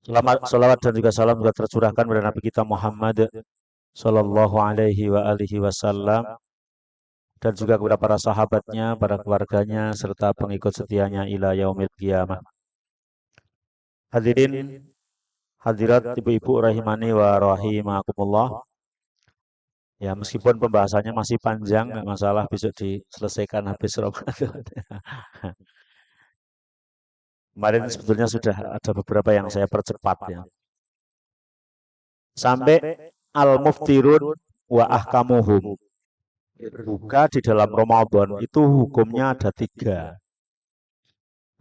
Salawat dan juga salam juga tercurahkan pada Nabi kita Muhammad Sallallahu Alaihi wa alihi Wasallam dan juga kepada para sahabatnya, para keluarganya, serta pengikut setianya ila yaumil qiyamah. Hadirin, hadirat ibu-ibu rahimani wa rahimakumullah. Ya, meskipun pembahasannya masih panjang, nggak masalah besok diselesaikan habis Ramadan. Kemarin sebetulnya sudah ada beberapa yang saya percepat ya. Sampai al-muftirun wa ahkamuhum. Buka di dalam Ramadan itu hukumnya ada tiga.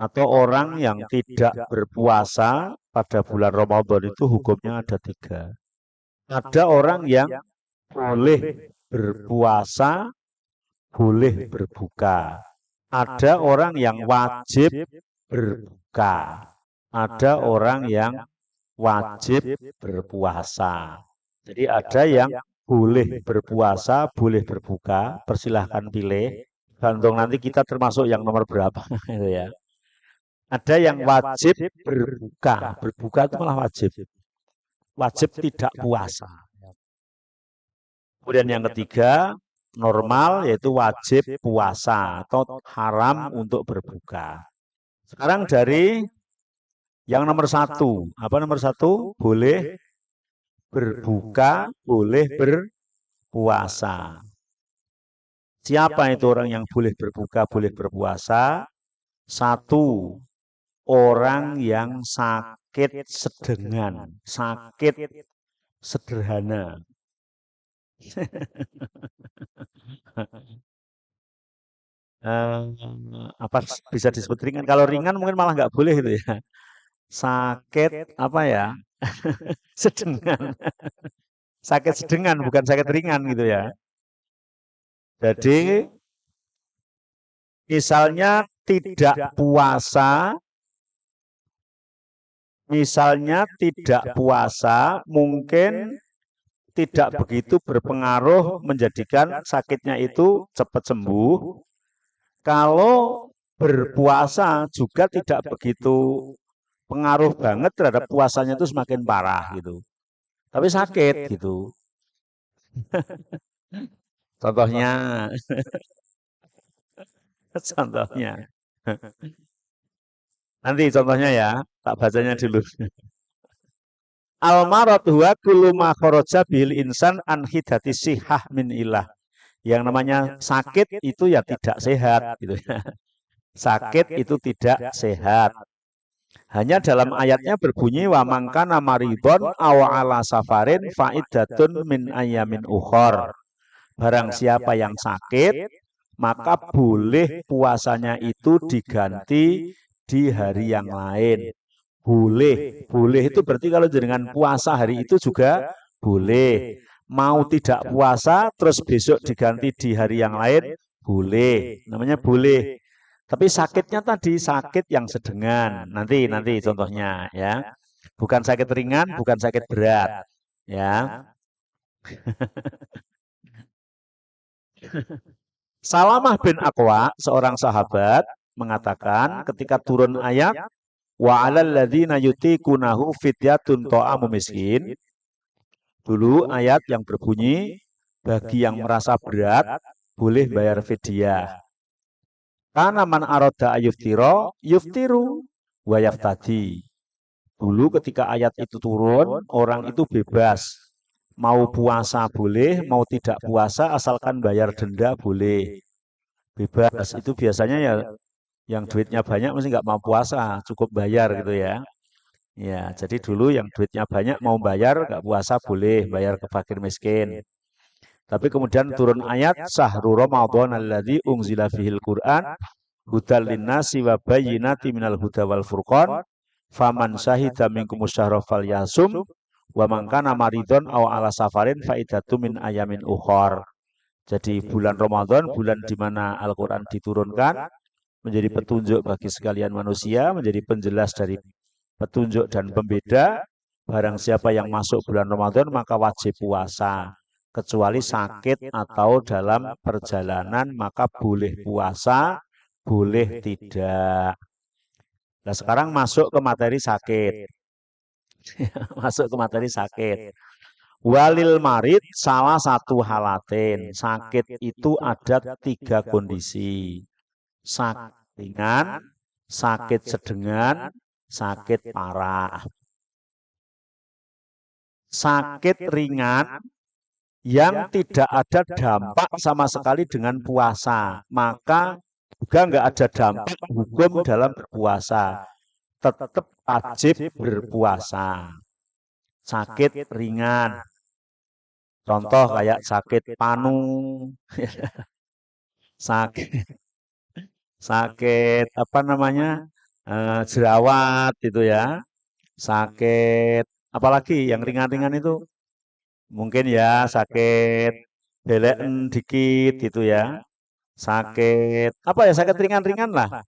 Atau orang yang tidak berpuasa pada bulan Ramadan itu hukumnya ada tiga. Ada orang yang boleh berpuasa, boleh berbuka. Ada orang yang wajib berbuka. Ada orang yang wajib berpuasa. Jadi ada yang boleh berpuasa, boleh berbuka, persilahkan pilih. Gantung nanti kita termasuk yang nomor berapa itu ya. Ada yang wajib berbuka, berbuka itu malah wajib. Wajib tidak puasa. Kemudian yang ketiga, normal yaitu wajib puasa atau haram untuk berbuka. Sekarang dari yang nomor satu, apa nomor satu? Boleh berbuka, boleh berpuasa. Siapa itu orang yang boleh berbuka, boleh berpuasa? Satu, orang yang sakit sedengan, sakit sederhana. Apa bisa disebut ringan? Kalau ringan mungkin malah nggak boleh itu ya. Sakit apa ya? Sedengan. Sakit sedengan bukan sakit ringan gitu ya. Jadi misalnya tidak puasa, mungkin tidak begitu berpengaruh menjadikan sakitnya itu cepat sembuh. Kalau berpuasa juga tidak begitu pengaruh banget terhadap puasanya itu semakin parah gitu. Tapi sakit gitu. Contohnya, contohnya. Nanti contohnya ya, tak bacanya dulu. Al-marad huwa kullu ma kharaja bil insan an hidati sihah min ilah. Yang namanya sakit itu ya tidak sehat gitu ya. Sakit itu tidak sehat. Hanya dalam ayatnya berbunyi wa mangkana maridon aw ala safarin faidatun min ayamin ukhor. Barang siapa yang sakit, maka boleh puasanya itu diganti di hari yang lain. Boleh, boleh itu berarti kalau dengan puasa hari itu juga boleh. Mau tidak puasa terus besok diganti di hari yang lain, boleh. Namanya boleh. Tapi sakitnya tadi sakit yang sedengan. Nanti contohnya ya. Bukan sakit ringan, bukan sakit berat. Ya. Salamah bin Aqwa, seorang sahabat, mengatakan ketika turun ayat wa 'alal ladzina yutiqunahu fidyatun ta'amu miskin. Dulu ayat yang berbunyi bagi yang merasa berat boleh bayar fidyah. Karena man aroda ayuftiro, yuftiru wa yaftadi. Dulu ketika ayat itu turun, orang itu bebas. Mau puasa boleh, mau tidak puasa asalkan bayar denda boleh. Bebas itu biasanya ya yang duitnya banyak mesti nggak mau puasa, cukup bayar gitu ya. Ya, jadi dulu yang duitnya banyak mau bayar nggak puasa boleh, bayar ke fakir miskin. Tapi kemudian turun ayat sahru Ramadan alladzi unzila fihil Qur'an hudal linnasi wa bayyinati minal huda wal furqan faman syahida minkumus syahra falyasum wa man kana maridon aw ala safarin faidatu min ayamin ukhor. Jadi bulan Ramadan, bulan di mana Al-Qur'an diturunkan menjadi petunjuk bagi sekalian manusia, menjadi penjelas dari petunjuk dan pembeda. Barang siapa yang masuk bulan Ramadan maka wajib puasa. Kecuali sakit atau dalam perjalanan maka boleh puasa, boleh tidak. Nah sekarang masuk ke materi sakit. Masuk ke materi sakit. Walil marid salah satu halatin. Sakit itu ada 3 kondisi. Sakit ringan, sakit sedengan, sakit parah. Sakit ringan yang tidak ada dampak sama sekali dengan puasa. Maka juga nggak ada dampak hukum dalam berpuasa. Tetap wajib berpuasa. Sakit ringan. Contoh kayak sakit panu, sakit sakit apa namanya jerawat itu ya, sakit apalagi yang ringan-ringan itu mungkin ya sakit beleken dikit gitu ya, sakit apa ya sakit ringan-ringan lah,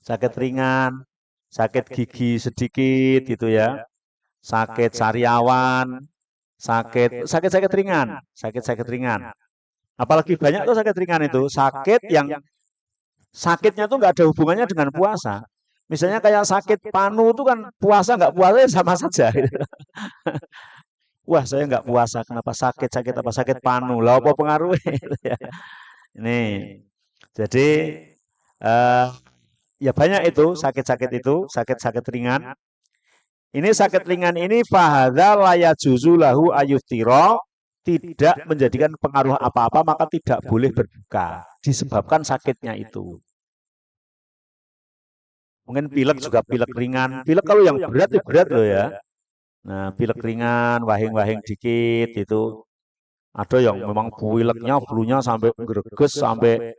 sakit ringan, sakit gigi sedikit gitu ya, sakit sariawan, sakit-sakit ringan, sakit-sakit ringan. Apalagi banyak tuh sakit ringan itu, sakit yang sakitnya tuh nggak ada hubungannya dengan puasa. Misalnya kayak sakit panu itu kan puasa nggak puasa ya sama saja. Gitu. Wah saya nggak puasa, kenapa sakit apa sakit panu? Lah apa pengaruhnya? Gitu ya. Ini jadi eh, ya banyak itu sakit-sakit itu sakit-sakit ringan. Ini sakit ringan ini fahadza la yajuzu lahu ayuftira tidak menjadikan pengaruh apa-apa maka tidak boleh berbuka disebabkan sakitnya itu. Mungkin pilek juga pilek ringan. Pilek kalau yang berat itu berat loh ya. Nah, pilek ringan, wahing-wahing dikit itu. Ada yang memang pileknya, flu-nya sampai greges, sampai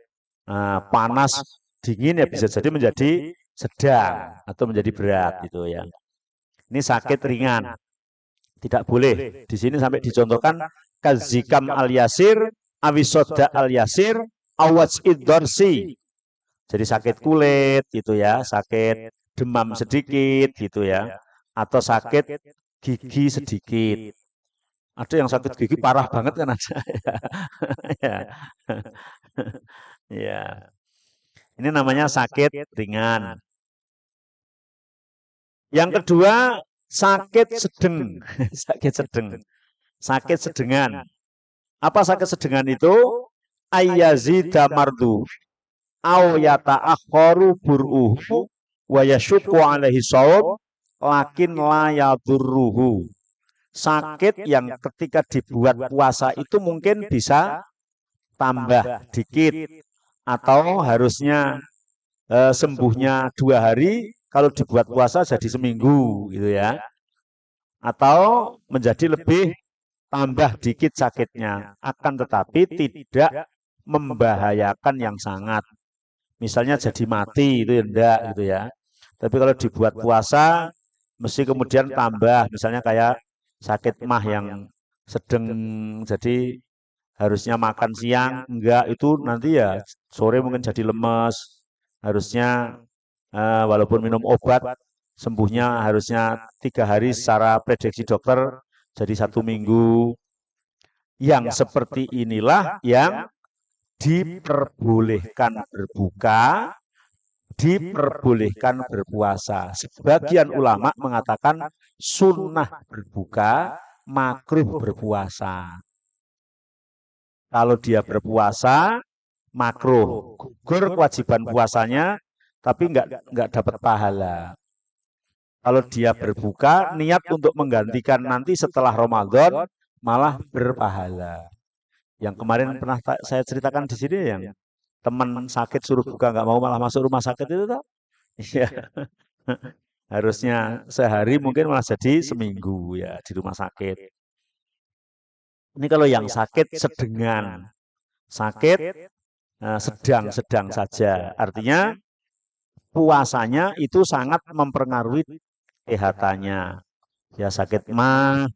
panas, dingin ya bisa jadi menjadi sedang atau menjadi berat gitu ya. Ini sakit ringan. Tidak boleh. Di sini sampai dicontohkan kazikam al-yasir, awisoda al-yasir, awaj idorsi. Jadi sakit kulit gitu ya, sakit demam sedikit gitu ya, atau sakit gigi sedikit. Ada yang sakit gigi parah banget kan ada. Ya. Ya. Ini namanya sakit ringan. Yang kedua, sakit sedeng. Sakit sedeng. Sakit sedengan. Apa sakit sedengan itu? Ayyazida mardu au yata'akharu bur'uhu wa yashukku alaihi shaum lakin la yadurruhu. Sakit yang ketika dibuat puasa itu mungkin bisa tambah dikit atau harusnya sembuhnya 2 hari, kalau dibuat puasa jadi seminggu gitu ya. Atau menjadi lebih tambah dikit sakitnya, akan tetapi tidak membahayakan yang sangat. Misalnya jadi mati itu ya enggak gitu ya. Tapi kalau dibuat puasa mesti kemudian tambah, misalnya kayak sakit mah yang sedang jadi harusnya makan siang enggak itu nanti ya sore mungkin jadi lemes. Harusnya walaupun minum obat sembuhnya harusnya 3 hari secara prediksi dokter jadi 1 minggu. Yang seperti inilah yang diperbolehkan berbuka, diperbolehkan berpuasa. Sebagian ulama mengatakan sunnah berbuka, makruh berpuasa. Kalau dia berpuasa, makruh, gugur kewajiban puasanya, tapi nggak dapat pahala. Kalau dia berbuka, niat untuk menggantikan nanti setelah Ramadan, malah berpahala. Yang kemarin pernah saya ceritakan di sini yang teman sakit suruh buka nggak mau malah masuk rumah sakit itu toh. Iya. Harusnya sehari mungkin malah jadi seminggu ya di rumah sakit. Ini kalau yang sakit sedengan, sakit sedang-sedang saja. Artinya puasanya itu sangat mempengaruhi kesehatannya. Ya sakit mah,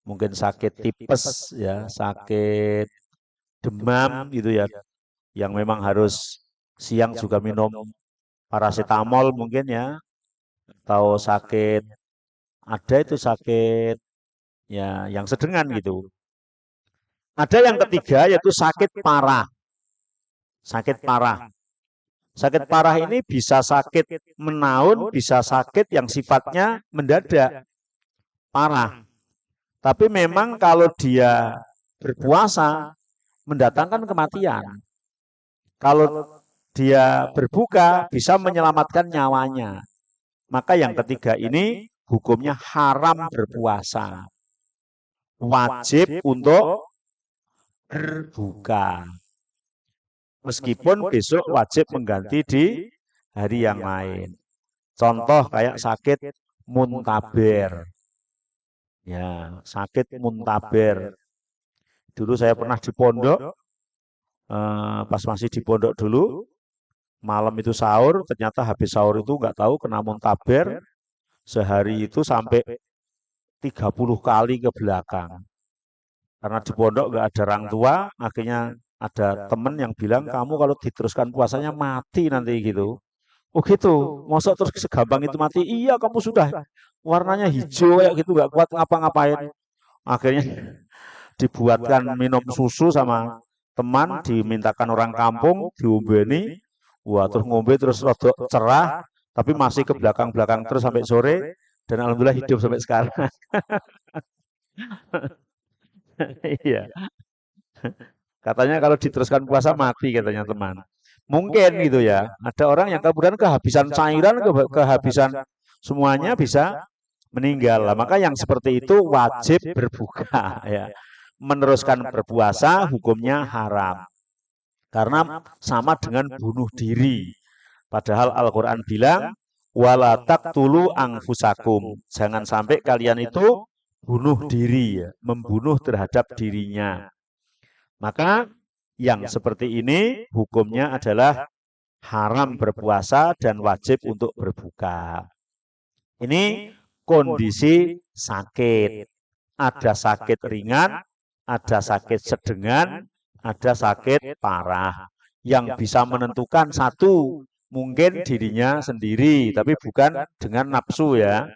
mungkin sakit tipes ya, sakit demam gitu ya, yang memang harus siang juga minum paracetamol mungkin ya, atau sakit ada itu sakit ya yang sedengan gitu. Ada yang ketiga yaitu sakit parah. Sakit parah. Sakit parah ini bisa sakit menaun, bisa sakit yang sifatnya mendadak. parah. Tapi memang kalau dia berpuasa mendatangkan kematian. Kalau dia berbuka bisa menyelamatkan nyawanya. Maka yang ketiga ini hukumnya haram berpuasa. Wajib untuk berbuka. Meskipun besok wajib mengganti di hari yang lain. Contoh kayak sakit muntaber. Ya, sakit muntaber. Dulu saya pernah di pondok, pas masih di pondok dulu, malam itu sahur, ternyata habis sahur itu nggak tahu kena muntaber, sehari itu sampai 30 kali ke belakang. Karena di pondok nggak ada orang tua, akhirnya ada temen yang bilang, kamu kalau diteruskan puasanya mati nanti gitu. Oh gitu, masa terus segampang itu mati? Iya, kamu sudah warnanya hijau kayak gitu, nggak kuat ngapa-ngapain. Akhirnya dibuatkan minum susu sama teman, dimintakan orang kampung, diombeni. Wah, terus ngombe terus rodok cerah, tapi masih ke belakang-belakang terus sampai sore, dan alhamdulillah hidup sampai sekarang. Iya, katanya kalau diteruskan puasa mati katanya teman. Mungkin gitu ya. Ada orang yang kemudian kehabisan cairan, kehabisan semuanya bisa meninggal. Lah, maka yang seperti itu wajib berbuka ya. Meneruskan berpuasa hukumnya haram. Karena sama dengan bunuh diri. Padahal Al-Qur'an bilang wala taqtulu anfusakum. Jangan sampai kalian itu bunuh diri ya, membunuh terhadap dirinya. Maka yang seperti ini hukumnya adalah haram berpuasa dan wajib untuk berbuka. Ini kondisi sakit. Ada sakit ringan, ada sakit sedengan, ada sakit parah. Yang bisa menentukan satu, mungkin dirinya sendiri, tapi bukan dengan nafsu ya.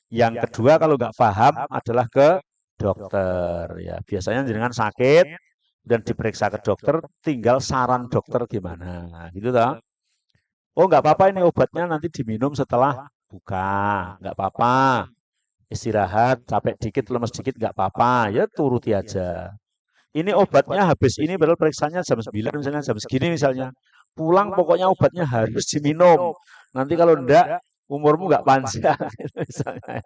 Yang kedua kalau nggak paham adalah ke dokter ya. Biasanya dengan sakit dan diperiksa ke dokter, tinggal saran dokter gimana, gitu toh. Oh nggak apa-apa ini obatnya nanti diminum setelah buka, nggak apa-apa. Istirahat, capek dikit, lemes dikit, nggak apa-apa. Ya turuti aja. Ini obatnya habis ini, padahal periksanya jam 9 misalnya, jam segini misalnya. Pulang pokoknya obatnya harus diminum. Nanti kalau enggak, umurmu nggak panjang. Misalnya.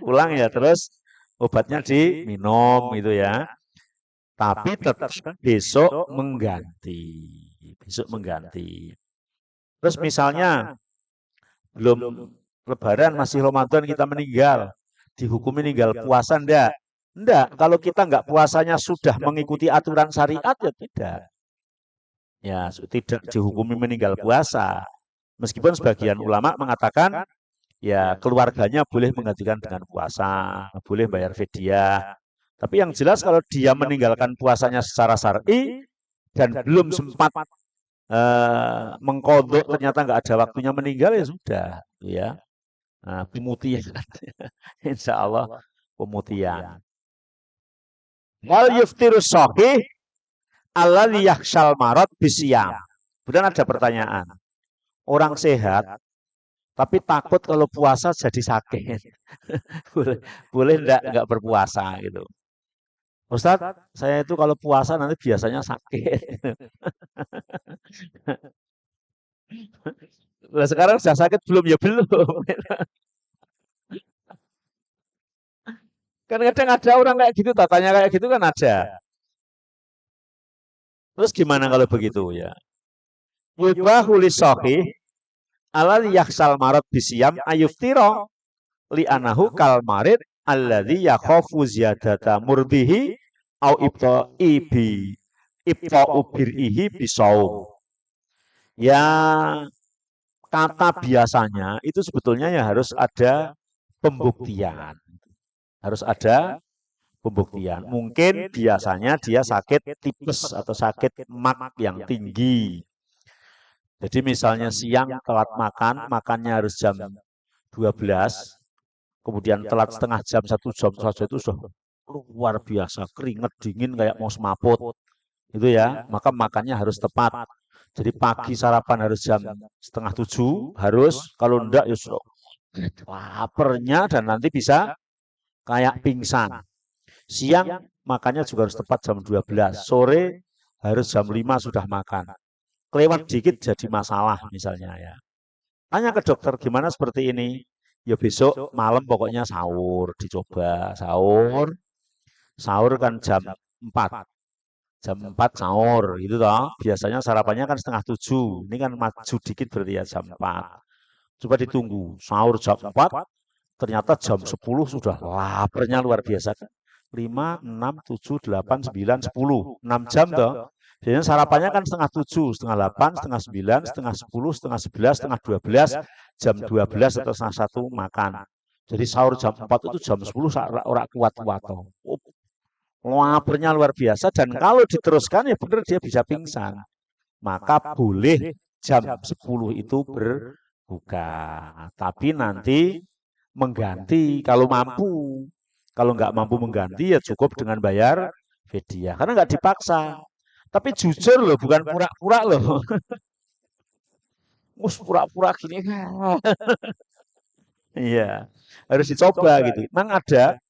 Pulang ya terus obatnya diminum gitu ya. Tapi tetap besok mengganti. Besok mengganti. Terus misalnya belum Lebaran masih Ramadan kita meninggal, dihukum meninggal puasa enggak? Enggak, kalau kita enggak puasanya sudah mengikuti aturan syariat ya tidak. Ya, tidak dihukumi meninggal puasa. Meskipun sebagian ulama mengatakan ya keluarganya boleh menggantikan dengan puasa, boleh bayar fidyah. Tapi yang jelas kalau dia meninggalkan puasanya secara syar'i dan belum sempat mengkodok ternyata nggak ada waktunya meninggal ya sudah, ya. Nah, pemutihan, insya Allah pemutihan. Wal yuftirus sahih alladzi yakhshal marad bisyam. Kemudian ada pertanyaan. Orang sehat tapi takut kalau puasa jadi sakit. boleh boleh enggak berpuasa gitu. Ustadz, saya itu kalau puasa nanti biasanya sakit. Nah, sekarang sudah sakit belum? Ya belum. Kan kadang ada orang kayak gitu, tatanya kayak gitu kan ada. Terus gimana kalau begitu ya? Yubahu lisahih alal yaksal marad bisyam ayuftira li anahu kal marid alladzi yakhafu ziyadata murdihi au ibta ibi ibta ubirihi bisaum. Ya, kata biasanya itu sebetulnya ya harus ada pembuktian. Harus ada pembuktian. Mungkin biasanya dia sakit tipes atau sakit mak yang tinggi. Jadi misalnya siang telat makan, makannya harus jam 12, kemudian telat setengah jam, 1 jam saja itu sudah luar biasa, keringat dingin kayak mau semaput. Itu ya, maka makannya harus tepat. Jadi pagi sarapan harus jam setengah 7, harus, kalau enggak ya sudah Lapernya dan nanti bisa kayak pingsan. Siang makannya juga harus tepat jam 12. Sore harus jam 5 sudah makan. Kelewat dikit jadi masalah misalnya ya. Tanya ke dokter gimana seperti ini. Ya besok malam pokoknya sahur, dicoba sahur. Sahur kan jam 4. Jam 4 sahur gitu toh. Biasanya sarapannya kan setengah 7. Ini kan maju dikit berarti ya jam 4. Coba ditunggu. Sahur jam 4, ternyata jam 10 sudah laparnya luar biasa kan. 5, 6, 7, 8, 9, 10. 6 jam toh. Biasanya sarapannya kan setengah 7, setengah 8, setengah 9, setengah 10, setengah 11, setengah 12, jam 12 atau setengah 1 makan. Jadi sahur jam 4 itu jam 10 orang kuat-kuat toh. Laparnya luar biasa dan kalau diteruskan ya benar dia bisa pingsan. Maka boleh jam 10 itu berbuka. Tapi nanti mengganti kalau mampu. Kalau nggak mampu mengganti ya cukup dengan bayar fidyah. Karena nggak dipaksa. Tapi jujur loh, bukan pura-pura loh. Mus pura-pura gini. Iya, harus dicoba gitu. Memang ada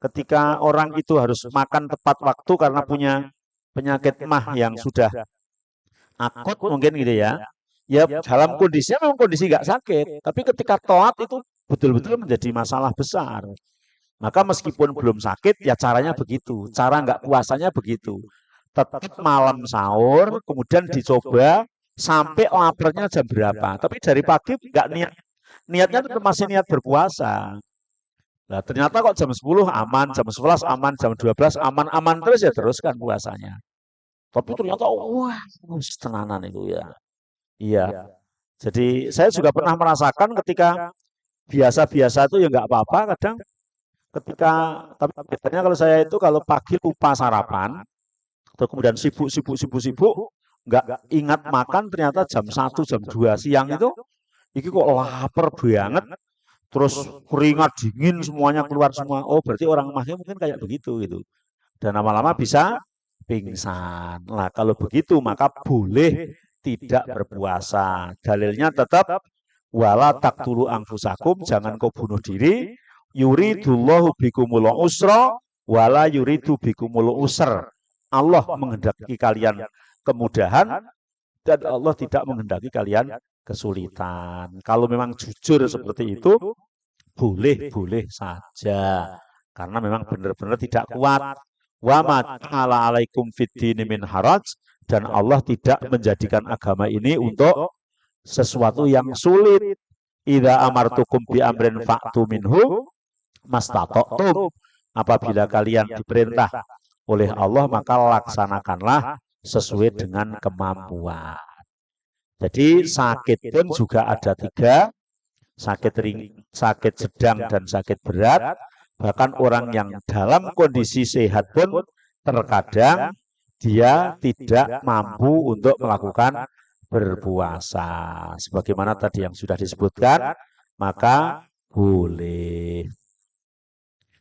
ketika orang itu harus makan tepat waktu karena punya penyakit mah yang sudah akut mungkin gitu ya. Ya dalam kondisinya memang kondisi nggak sakit, tapi ketika toat itu betul-betul menjadi masalah besar. Maka meskipun belum sakit, ya caranya begitu. Cara nggak puasanya begitu. Tetap malam sahur, kemudian dicoba sampai laparnya jam berapa. Tapi dari pagi nggak niatnya tetap masih niat berpuasa. Nah, ternyata kok jam 10 aman, jam 11 aman, jam 12 aman-aman terus ya teruskan puasanya. Tapi ternyata wah, tenanan itu ya. Iya. Jadi saya juga pernah merasakan ketika biasa-biasa itu ya nggak apa-apa kadang ketika tapi biasanya kalau saya itu kalau pagi lupa sarapan atau kemudian sibuk nggak ingat makan ternyata jam 1 jam 2 siang itu ini kok lapar banget terus keringat dingin semuanya keluar semua. Oh, berarti orang mahnya mungkin kayak begitu gitu. Dan lama-lama bisa pingsan. Nah, kalau begitu maka boleh tidak berpuasa. Dalilnya tetap wala taqtulu anfusakum, jangan kau bunuh diri. Yuridullahu bikumul usra wala yuridu bikumul usr. Allah menghendaki kalian kemudahan dan Allah tidak menghendaki kalian kesulitan. Kalau memang jujur seperti itu, boleh-boleh saja. Karena memang benar-benar tidak kuat. Wa ma ta'ala alaikum fiddini min haraj. Dan Allah tidak menjadikan agama ini untuk sesuatu yang sulit. Idza amartukum bi amrin fa'tu minhu mastata'tum. Apabila kalian diperintah oleh Allah, maka laksanakanlah sesuai dengan kemampuan. Jadi sakit pun juga ada 3, sakit sakit sedang dan sakit berat. Bahkan orang yang dalam kondisi sehat pun terkadang dia tidak mampu untuk melakukan berpuasa. Sebagaimana tadi yang sudah disebutkan, maka boleh.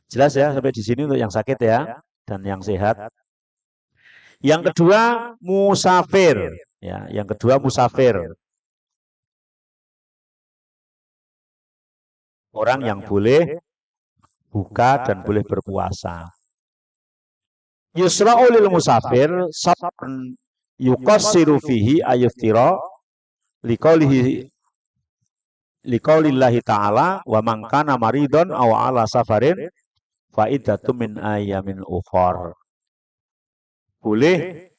Jelas ya sampai di sini untuk yang sakit ya dan yang sehat. Yang kedua musafir, ya. Yang kedua musafir. Orang yang boleh buka dan boleh berpuasa. Yusra'u lil musafir sab'an yuqassiru fihi ayuftira liqaulihi liqaulillahi ta'ala wa man kana maridon aw ala safarin fa iddatum min ayamin ukhra. Boleh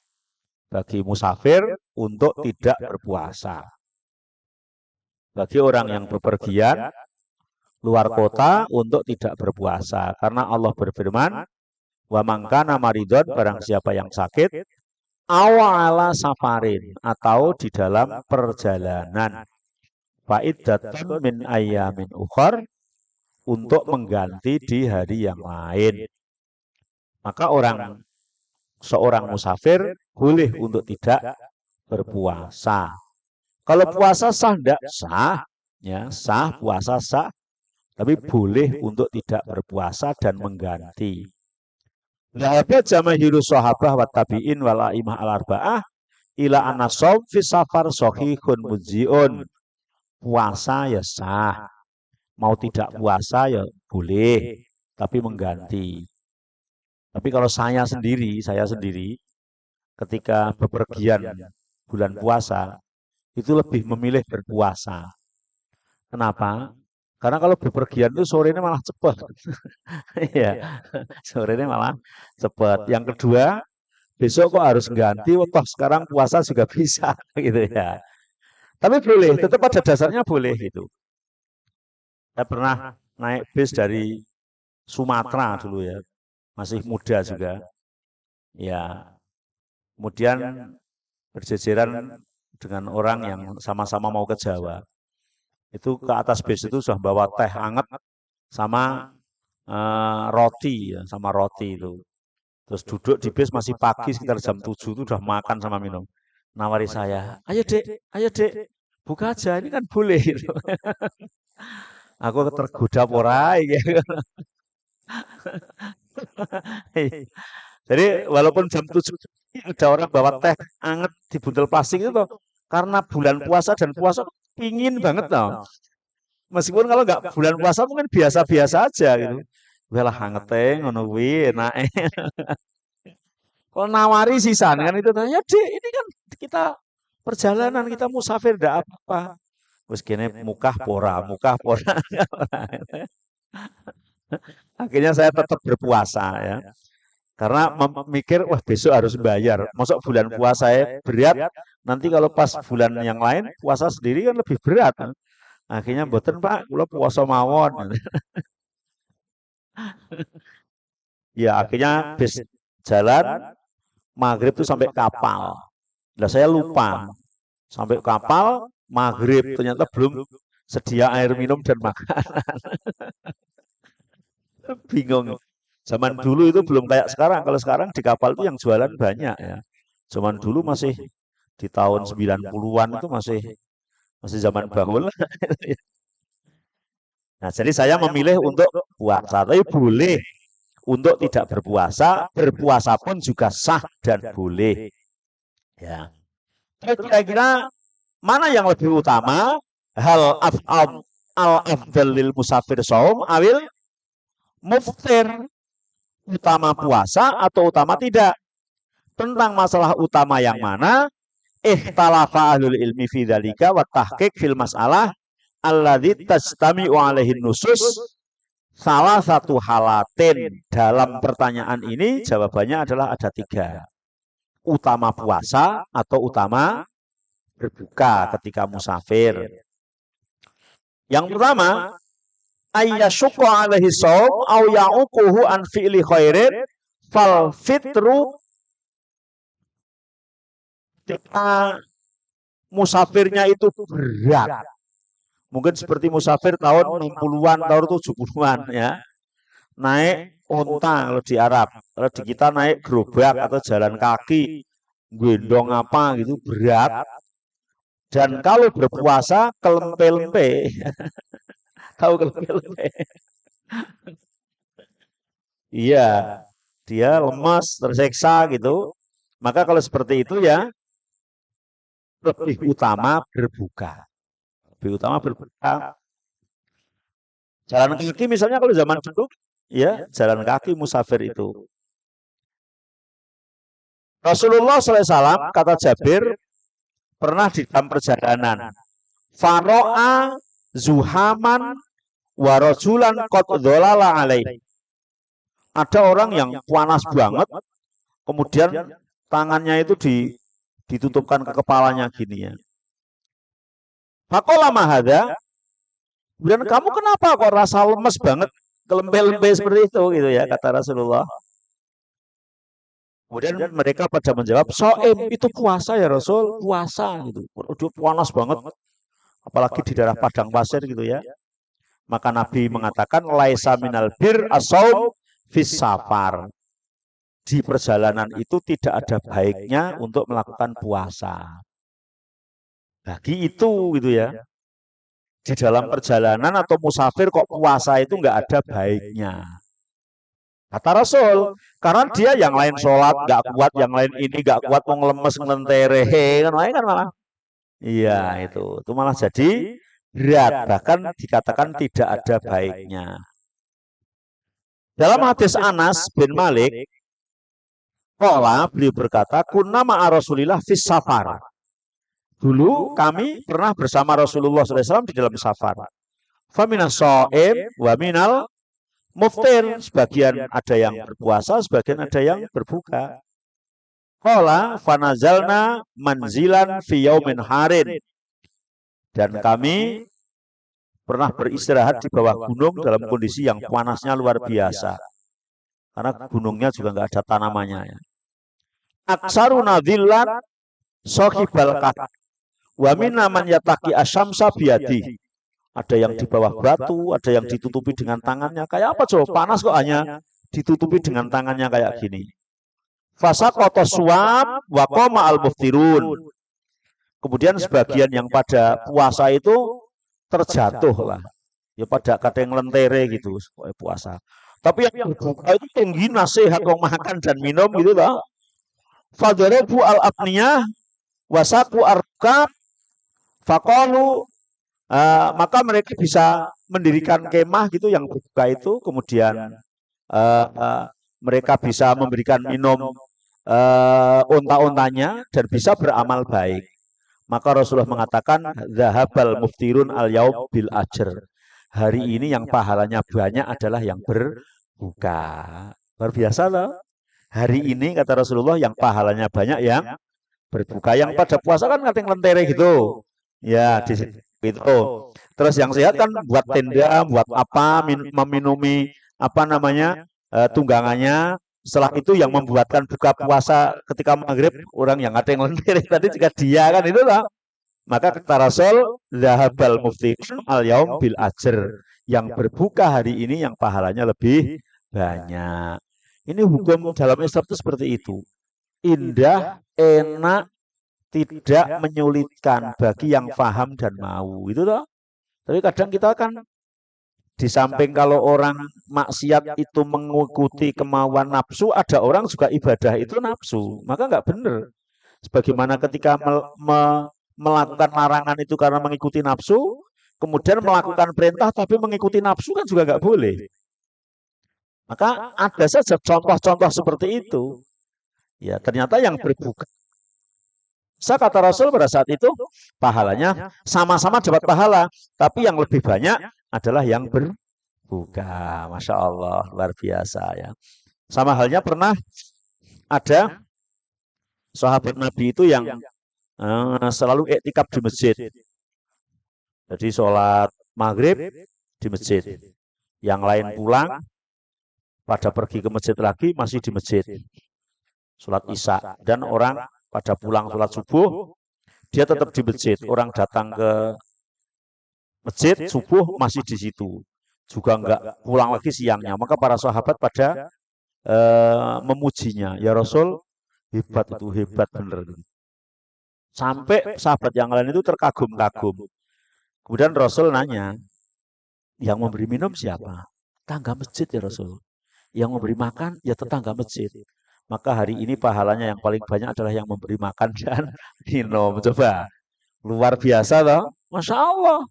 bagi musafir untuk tidak berpuasa. Bagi orang yang bepergian luar kota untuk tidak berpuasa karena Allah berfirman wa mangkana maridon, barang siapa yang sakit awala safarin atau di dalam perjalanan fa'iddatun min ayamin ukhar, untuk mengganti di hari yang lain. Maka seorang musafir boleh untuk tidak berpuasa. Kalau puasa sah enggak? Sah, ya, sah, puasa sah, tapi boleh untuk tidak berpuasa dan mengganti. Dhahaba jamaahiru sahabah wa tabi'in wal a'immah al-arba'ah ila anna shaum fi safar sahihun mujiun. Puasa ya sah. mau tidak puasa ya boleh, tapi mengganti. Tapi kalau saya sendiri ketika bepergian bulan puasa itu lebih memilih berpuasa. Kenapa? Karena kalau bepergian itu sorenya malah cepet. Iya, sorenya malah cepet. Yang kedua, besok kok harus ganti, toh sekarang puasa juga bisa gitu ya. Tapi boleh, tetap pada dasarnya boleh gitu. Saya pernah naik bis dari Sumatera dulu ya, masih muda juga. Ya, kemudian berjejeran dengan orang yang sama-sama mau ke Jawa. Itu ke atas bis itu sudah bawa teh hangat sama roti ya, sama roti itu. Terus duduk di bis masih pagi sekitar jam 7 itu udah makan sama minum. Nawari saya, ayo dek, buka aja, ini kan boleh gitu. Aku tergoda porai gitu. Jadi walaupun jam 7 ada orang bawa teh anget di buntel plastik itu toh, karena bulan puasa dan puasa pingin banget toh. Meskipun kalau nggak bulan puasa mungkin biasa-biasa aja gitu. Walah hanget teh ngono kuwi enake. Kalau nawari sisan kan itu tanya, "Dek, ini kan kita perjalanan, kita musafir ndak apa-apa." Wis kene mukah pora. Akhirnya saya tetap berpuasa ya. Karena memikir, wah besok harus bayar. Masuk bulan puasa saya berat, nanti kalau pas bulan yang lain puasa sendiri kan lebih berat. Akhirnya mboten Pak, kula puasa mawon. Ya akhirnya bis jalan maghrib tuh sampai kapal. Lah saya lupa sampai kapal maghrib ternyata belum sedia air minum dan makan. Bingung. Zaman dulu itu belum kayak sekarang. Kalau sekarang di kapal itu yang jualan banyak ya. Zaman dulu masih di tahun 90-an itu masih masih zaman bahula. Nah, jadi saya memilih untuk puasa, tapi boleh untuk tidak berpuasa, berpuasa pun juga sah dan boleh. Ya. Kira-kira mana yang lebih utama? Hal af'al al-afdal lil musafir saum awil muftir, utama puasa atau utama tidak? Tentang masalah utama yang mana? Ikhtalafa ahlul ilmi fi dzalika wa tahqiq fil mas'alah alladzi tajtami'u alaihi nusus. Salah satu halatin dalam pertanyaan ini jawabannya adalah ada 3. Utama puasa atau utama berbuka ketika musafir. Yang pertama, ayyashqa alaihi shaum au ya'uquhu an fi'li khairin fal fitru, ketika musafirnya itu berat. Mungkin seperti musafir tahun 60-an, tahun 70-an ya. Naik onta kalau di Arab. Kalau di kita naik gerobak atau jalan kaki, gendong apa gitu berat. Dan kalau berpuasa kelempe-lempe. Tahu kelempe-lempe? Iya, dia lemas, tersiksa gitu. Maka kalau seperti itu ya lebih utama berbuka. Lebih utama berbuka. Jalan kaki misalnya kalau zaman dulu ya jalan kaki musafir itu. Rasulullah SAW kata Jabir pernah di dalam perjalanan. Faro'a zuhaman warajulan qad dhalala alaih. Ada orang yang panas banget, kemudian tangannya itu ditutupkan ke kepalanya gini ya. Faqala mahadha, kemudian kamu kenapa kok rasa lemes banget, kelempe-lempe seperti itu gitu ya kata Rasulullah. Kemudian mereka pada menjawab, so'im itu puasa ya Rasul, puasa gitu. Udah panas banget, apalagi di daerah padang pasir gitu ya. Maka Nabi mengatakan, laisa minal bir as-shaum fis safar. Di perjalanan itu tidak ada baiknya untuk melakukan puasa. Bagi itu gitu ya. Di dalam perjalanan atau musafir kok puasa itu nggak ada baiknya. Kata Rasul, karena dia yang lain sholat nggak kuat, yang lain ini nggak kuat, mau ngelemes ngelentere, kan malah. Iya itu malah jadi berat, bahkan dikatakan tidak ada baiknya. Dalam hadis Anas bin Malik, beliau berkata, kunna ma'a Rasulillah fis safar. Dulu kami pernah bersama Rasulullah SAW di dalam safar. Faminas so'im wa minal muftir. Sebagian ada yang berpuasa, sebagian ada yang berbuka. Qala fanazalna manzilan fi yaumin harin. Dan kami pernah beristirahat di bawah gunung dalam kondisi yang panasnya luar biasa. Karena gunungnya juga nggak ada tanamannya. Ya. Aksaruna dhillan sohibal kak. Wa minna man yataki asyamsa biyadi. Ada yang di bawah batu, ada yang ditutupi dengan tangannya. Kayak apa coba? Panas kok hanya ditutupi dengan tangannya kayak gini. Fasaqata suam wa qama al-muftirun. Kemudian sebagian yang pada puasa itu terjatuh lah. Ya pada kata yang lentere gitu puasa. Tapi yang berbuka itu tinggi nasihat kong makan dan minum gitu loh. Fadarabu al-abniyah wasaku arkab faqalu maka mereka bisa mendirikan kemah gitu yang berbuka itu, kemudian mereka bisa memberikan minum unta-untanya dan bisa beramal baik. Maka Rasulullah mengatakan zahabal muftirun al yaum bil ajr. Hari ini yang pahalanya banyak adalah yang berbuka. Luar biasa loh. Hari ini kata Rasulullah yang pahalanya banyak yang berbuka. Yang pada puasa kan ngating lentere gitu. Ya, di situ itu. Terus yang sehat kan buat tenda, buat apa, meminumi apa namanya tunggangannya. Setelah itu yang membuatkan buka puasa ketika maghrib orang yang ada yang lentir tadi juga dia kan itu lah. Maka kata Rasul, zahabal muftirun al yaum bil ajr. Yang berbuka hari ini yang pahalanya lebih banyak. Ini hukum dalam Islam itu seperti itu. Indah, enak, tidak menyulitkan bagi yang paham dan mau. Itu loh. Tapi kadang kita kan di samping kalau orang maksiat itu mengikuti kemauan nafsu, ada orang juga ibadah itu nafsu. Maka nggak benar. Sebagaimana ketika melakukan larangan itu karena mengikuti nafsu, kemudian melakukan perintah tapi mengikuti nafsu kan juga nggak boleh. Maka ada saja contoh-contoh seperti itu. Ya ternyata yang berbuka. Kata Rasul pada saat itu pahalanya sama-sama dapat pahala, tapi yang lebih banyak adalah yang berbuka. Masya Allah, luar biasa ya. Sama halnya pernah ada sahabat Nabi itu yang selalu iktikaf di masjid. Jadi sholat maghrib di masjid. Yang lain pulang, pada pergi ke masjid lagi masih di masjid. Sholat isya. Dan orang pada pulang sholat subuh, dia tetap di masjid. Orang datang ke masjid subuh masih di situ. Juga enggak pulang lagi siangnya. Maka para sahabat pada memujinya. Ya Rasul, hebat itu, hebat bener. Sampai sahabat yang lain itu terkagum-kagum. Kemudian Rasul nanya, yang memberi minum siapa? Tetangga masjid ya Rasul. Yang memberi makan ya tetangga masjid. Maka hari ini pahalanya yang paling banyak adalah yang memberi makan dan minum. Coba, luar biasa loh. Masya Allah.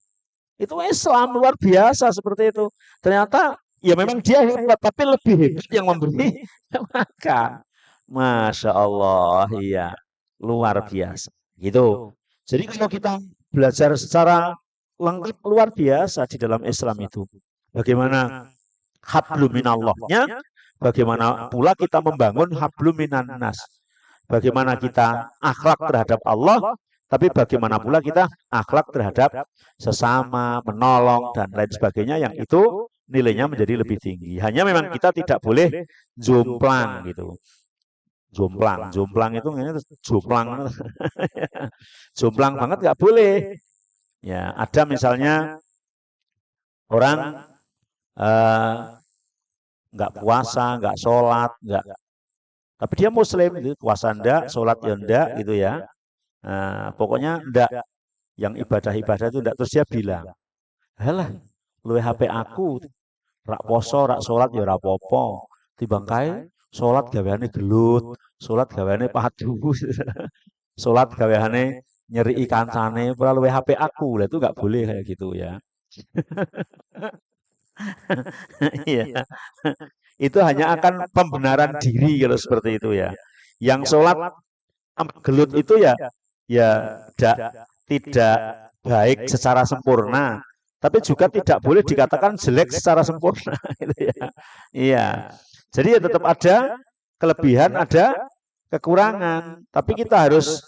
Itu Islam luar biasa seperti itu. Ternyata ya memang dia hebat, tapi lebih hebat yang memberi makan. Masya Allah, iya. Luar biasa. Gitu. Jadi kalau kita belajar secara lengkap luar biasa di dalam Islam itu. Bagaimana hablum minallahnya, bagaimana pula kita membangun hablum minan nas. Bagaimana kita akhlak terhadap Allah, tapi bagaimana pula kita akhlak terhadap sesama, menolong, dan lain sebagainya yang itu nilainya menjadi lebih tinggi. Hanya memang kita tidak boleh jomplang gitu. Jomplang itu jomplang. Jomplang banget nggak boleh. Ya, ada misalnya orang nggak puasa, nggak sholat, nggak. Tapi dia Muslim, gitu. Puasa ndak, sholat ya ndak, gitu ya. Pokoknya ndak. Yang ibadah-ibadah itu ndak. Terus dia bilang, halah, luwe HP aku, rak poso, rak sholat ya ora apa-apa. Timbang kae sholat gaweane gelut, sholat gaweane padu, sholat gaweane nyeri kancane ora luwe HP aku. Lah itu nggak boleh kayak gitu ya. Iya. Itu hanya akan pembenaran diri kalau seperti itu ya. Yang sholat gelut itu ya tidak baik secara sempurna, tapi juga tidak boleh dikatakan jelek secara sempurna gitu ya. Iya. Jadi ya tetap ada kelebihan, ada kekurangan. Tapi kita harus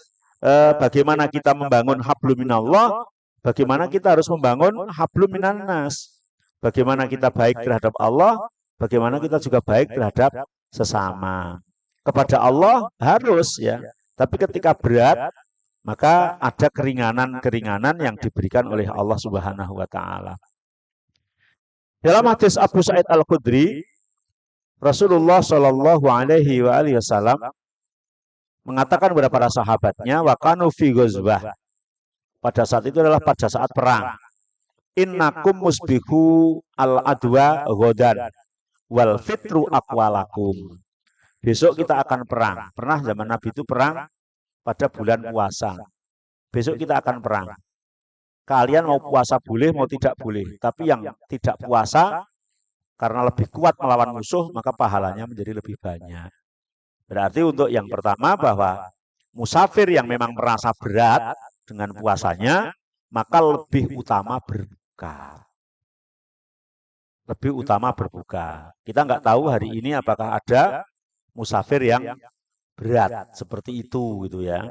bagaimana kita membangun hablum minallah, bagaimana kita harus membangun hablum minannas. Bagaimana kita baik terhadap Allah, bagaimana kita juga baik terhadap sesama. Kepada Allah harus ya, tapi ketika berat maka ada keringanan-keringanan yang diberikan oleh Allah Subhanahu wa taala. Dalam hadis Abu Sa'id Al-Khudri, Rasulullah Shallallahu alaihi wasallam mengatakan kepada para sahabatnya, wa kanu fi ghazwah. Pada saat itu adalah pada saat perang. Innakum musbihu al-adwa ghadan wal fitru aqwalakum. Besok kita akan perang. Pernah zaman Nabi itu perang pada bulan puasa. Besok kita akan perang. Kalian mau puasa boleh, mau tidak boleh. Tapi yang tidak puasa, karena lebih kuat melawan musuh, maka pahalanya menjadi lebih banyak. Berarti untuk yang pertama bahwa musafir yang memang merasa berat dengan puasanya, maka lebih utama berbuka. Lebih utama berbuka. Kita nggak tahu hari ini apakah ada musafir yang berat seperti itu gitu ya.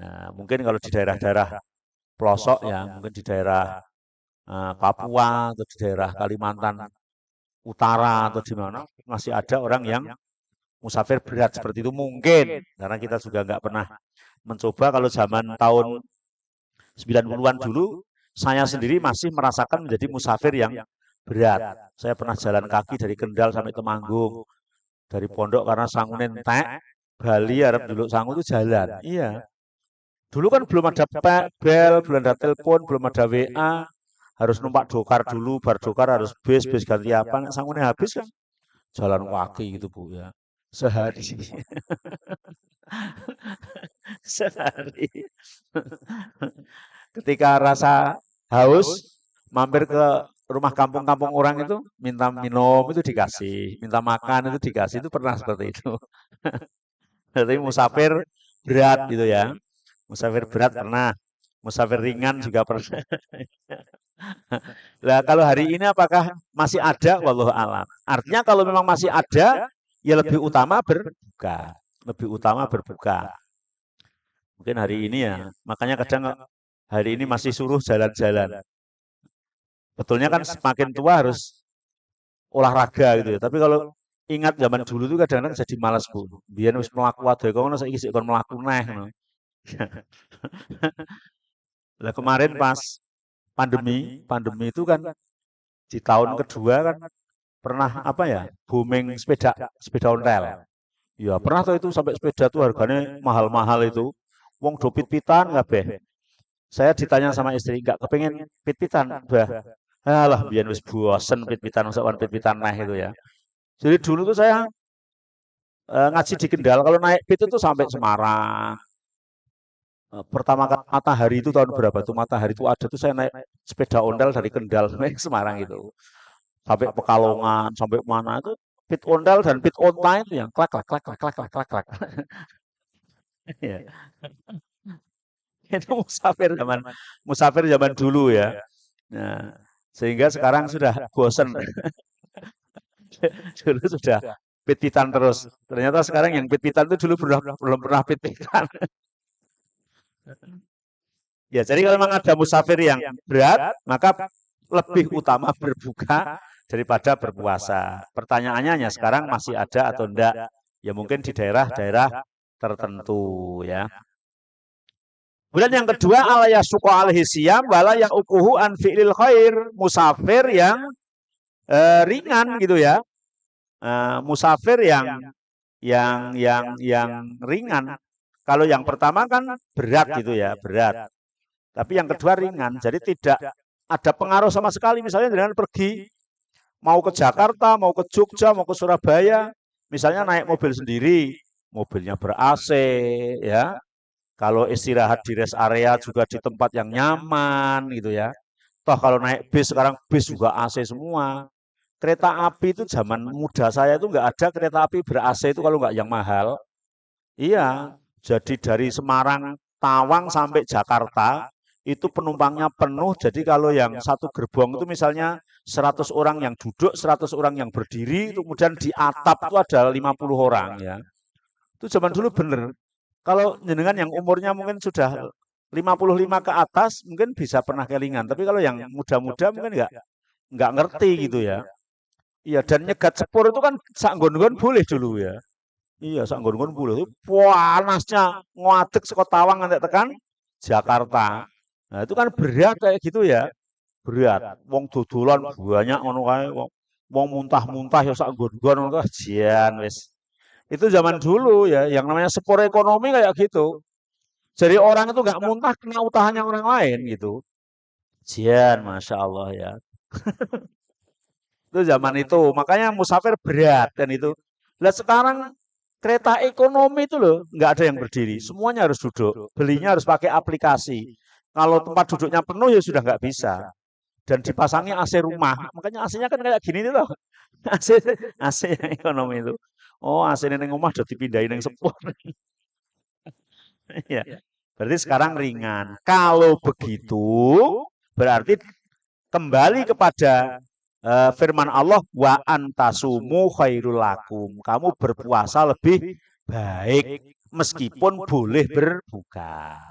Nah, mungkin kalau di daerah-daerah pelosok ya, mungkin di daerah Papua atau di daerah Kalimantan Utara atau di mana masih ada orang yang musafir berat seperti itu mungkin, karena kita juga nggak pernah mencoba. Kalau zaman tahun 90-an dulu, saya sendiri masih merasakan menjadi musafir yang berat. Saya pernah jalan kaki dari Kendal sampai Temanggung, dari Pondok karena sangun entek, Bali arep dulu sangu itu jalan. Iya. Dulu kan belum ada bel, belum ada telepon, belum ada WA, harus numpak dokar dulu, bar dokar harus bis ganti apa, sangunnya habis kan jalan kaki gitu Bu ya. Sehari. Sehari. Ketika rasa haus, mampir ke rumah kampung-kampung orang itu, minta minum itu dikasih, minta makan itu dikasih, itu pernah seperti itu. Jadi musafir berat gitu ya. Musafir berat pernah, musafir ringan juga pernah. Nah, kalau hari ini apakah masih ada? Wallahu a'lam. Artinya kalau memang masih ada, ya lebih utama berbuka. Lebih utama berbuka. Mungkin hari ini ya, makanya kadang hari ini masih suruh jalan-jalan. Betulnya kan semakin tua harus olahraga gitu ya. Tapi kalau ingat zaman dulu tuh kadang-kadang jadi malas Bu. Biar wis mlaku wae kok ngono saiki sik kon mlaku neh ngono. Lah kemarin pas pandemi itu kan di tahun kedua kan pernah apa ya? Booming sepeda ontel. Ya pernah tuh itu sampai sepeda tuh harganya mahal-mahal itu. Wong do pit-pitan kabeh. Saya ditanya sama istri, enggak kepengen pit-pitan, Mbah. Alah, biyen wis bosen pit-pitan, masa wan pit-pitan neh itu ya. Jadi dulu tuh saya ngaji di Kendal, kalau naik pit itu sampai Semarang. Pertama kali matahari itu tahun berapa tuh? Matahari itu ada tuh saya naik sepeda ondel dari Kendal sampai Semarang itu. Sampai Pekalongan, sampai mana itu pit ondel dan pit onta itu yang klak klak klak klak klak klak klak klak. Ya. Itu musafir zaman dulu ya. Nah, sehingga sekarang sudah bosen. Dulu sudah pit-pitan terus. Ternyata sekarang yang pit-pitan itu dulu belum pernah pit-pitan. Ya, jadi kalau memang ada musafir yang berat, maka lebih utama berbuka daripada berpuasa. Pertanyaannya hanya sekarang masih ada atau enggak? Ya mungkin di daerah-daerah tertentu ya. Kemudian yang kedua, ala yasuqa alaihi siyam wala yang ukuhu an fi'lil khair, musafir yang ringan gitu ya. Musafir yang ringan. Kalau yang pertama kan berat gitu ya, berat. Tapi yang kedua ringan, jadi tidak ada pengaruh sama sekali. Misalnya dengan pergi mau ke Jakarta, mau ke Jogja, mau ke Surabaya, misalnya naik mobil sendiri, mobilnya ber AC ya. Kalau istirahat di rest area juga di tempat yang nyaman gitu ya. Toh kalau naik bis sekarang bis juga AC semua. Kereta api itu zaman muda saya itu nggak ada kereta api ber-AC itu kalau nggak yang mahal. Iya, jadi dari Semarang, Tawang sampai Jakarta itu penumpangnya penuh. Jadi kalau yang satu gerbong itu misalnya 100 orang yang duduk, 100 orang yang berdiri, kemudian di atap itu ada 50 orang ya. Itu zaman dulu bener. Kalau jenengan yang umurnya mungkin sudah 55 ke atas mungkin bisa pernah kelingan. Tapi kalau yang muda-muda mungkin nggak ngerti gitu ya. Iya, dan nyegat sepur itu kan sanggon-gon boleh dulu ya. Iya, sanggon-gon boleh. Itu panasnya ngadeg saka Tawang nganti tekan Jakarta. Nah, itu kan berat kayak gitu ya. Berat. Wong dodolan banyak ngono kae wong. Wong muntah-muntah ya sanggon-gon ngono kajian wis. Itu zaman dulu ya, yang namanya sepur ekonomi kayak gitu. Jadi orang itu nggak muntah kena utahnya orang lain gitu. Jian, masya Allah ya. Itu zaman itu, makanya musafir berat kan itu. Lihat sekarang kereta ekonomi itu loh, nggak ada yang berdiri, semuanya harus duduk. Belinya harus pakai aplikasi. Kalau tempat duduknya penuh ya sudah nggak bisa. Dan dipasangi AC rumah, makanya AC-nya kan kayak gini tuh, AC AC yang ekonomi itu. Oh, AC neng rumah udah dipindahin yang sepur. Ya, berarti sekarang ringan. Kalau begitu, berarti kembali kepada firman Allah wa antasumu khairul lakum. Kamu berpuasa lebih baik meskipun boleh berbuka.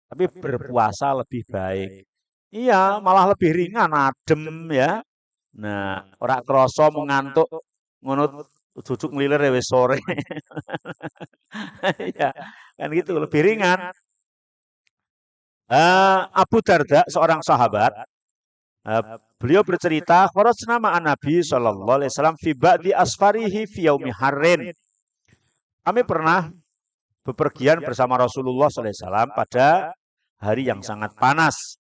Tapi berpuasa lebih baik. Iya, malah lebih ringan, adem ya. Nah, ora krasa mengantuk ngono duduk nglilir ya wis sore. Ya, kan gitu, lebih ringan. Abu Darda, seorang sahabat, beliau bercerita, kharajna ma'an Nabi sallallahu alaihi wasallam fi ba'di asfarihi fi yaumi harrin. Kami pernah bepergian bersama Rasulullah sallallahu alaihi wasallam pada hari yang sangat panas.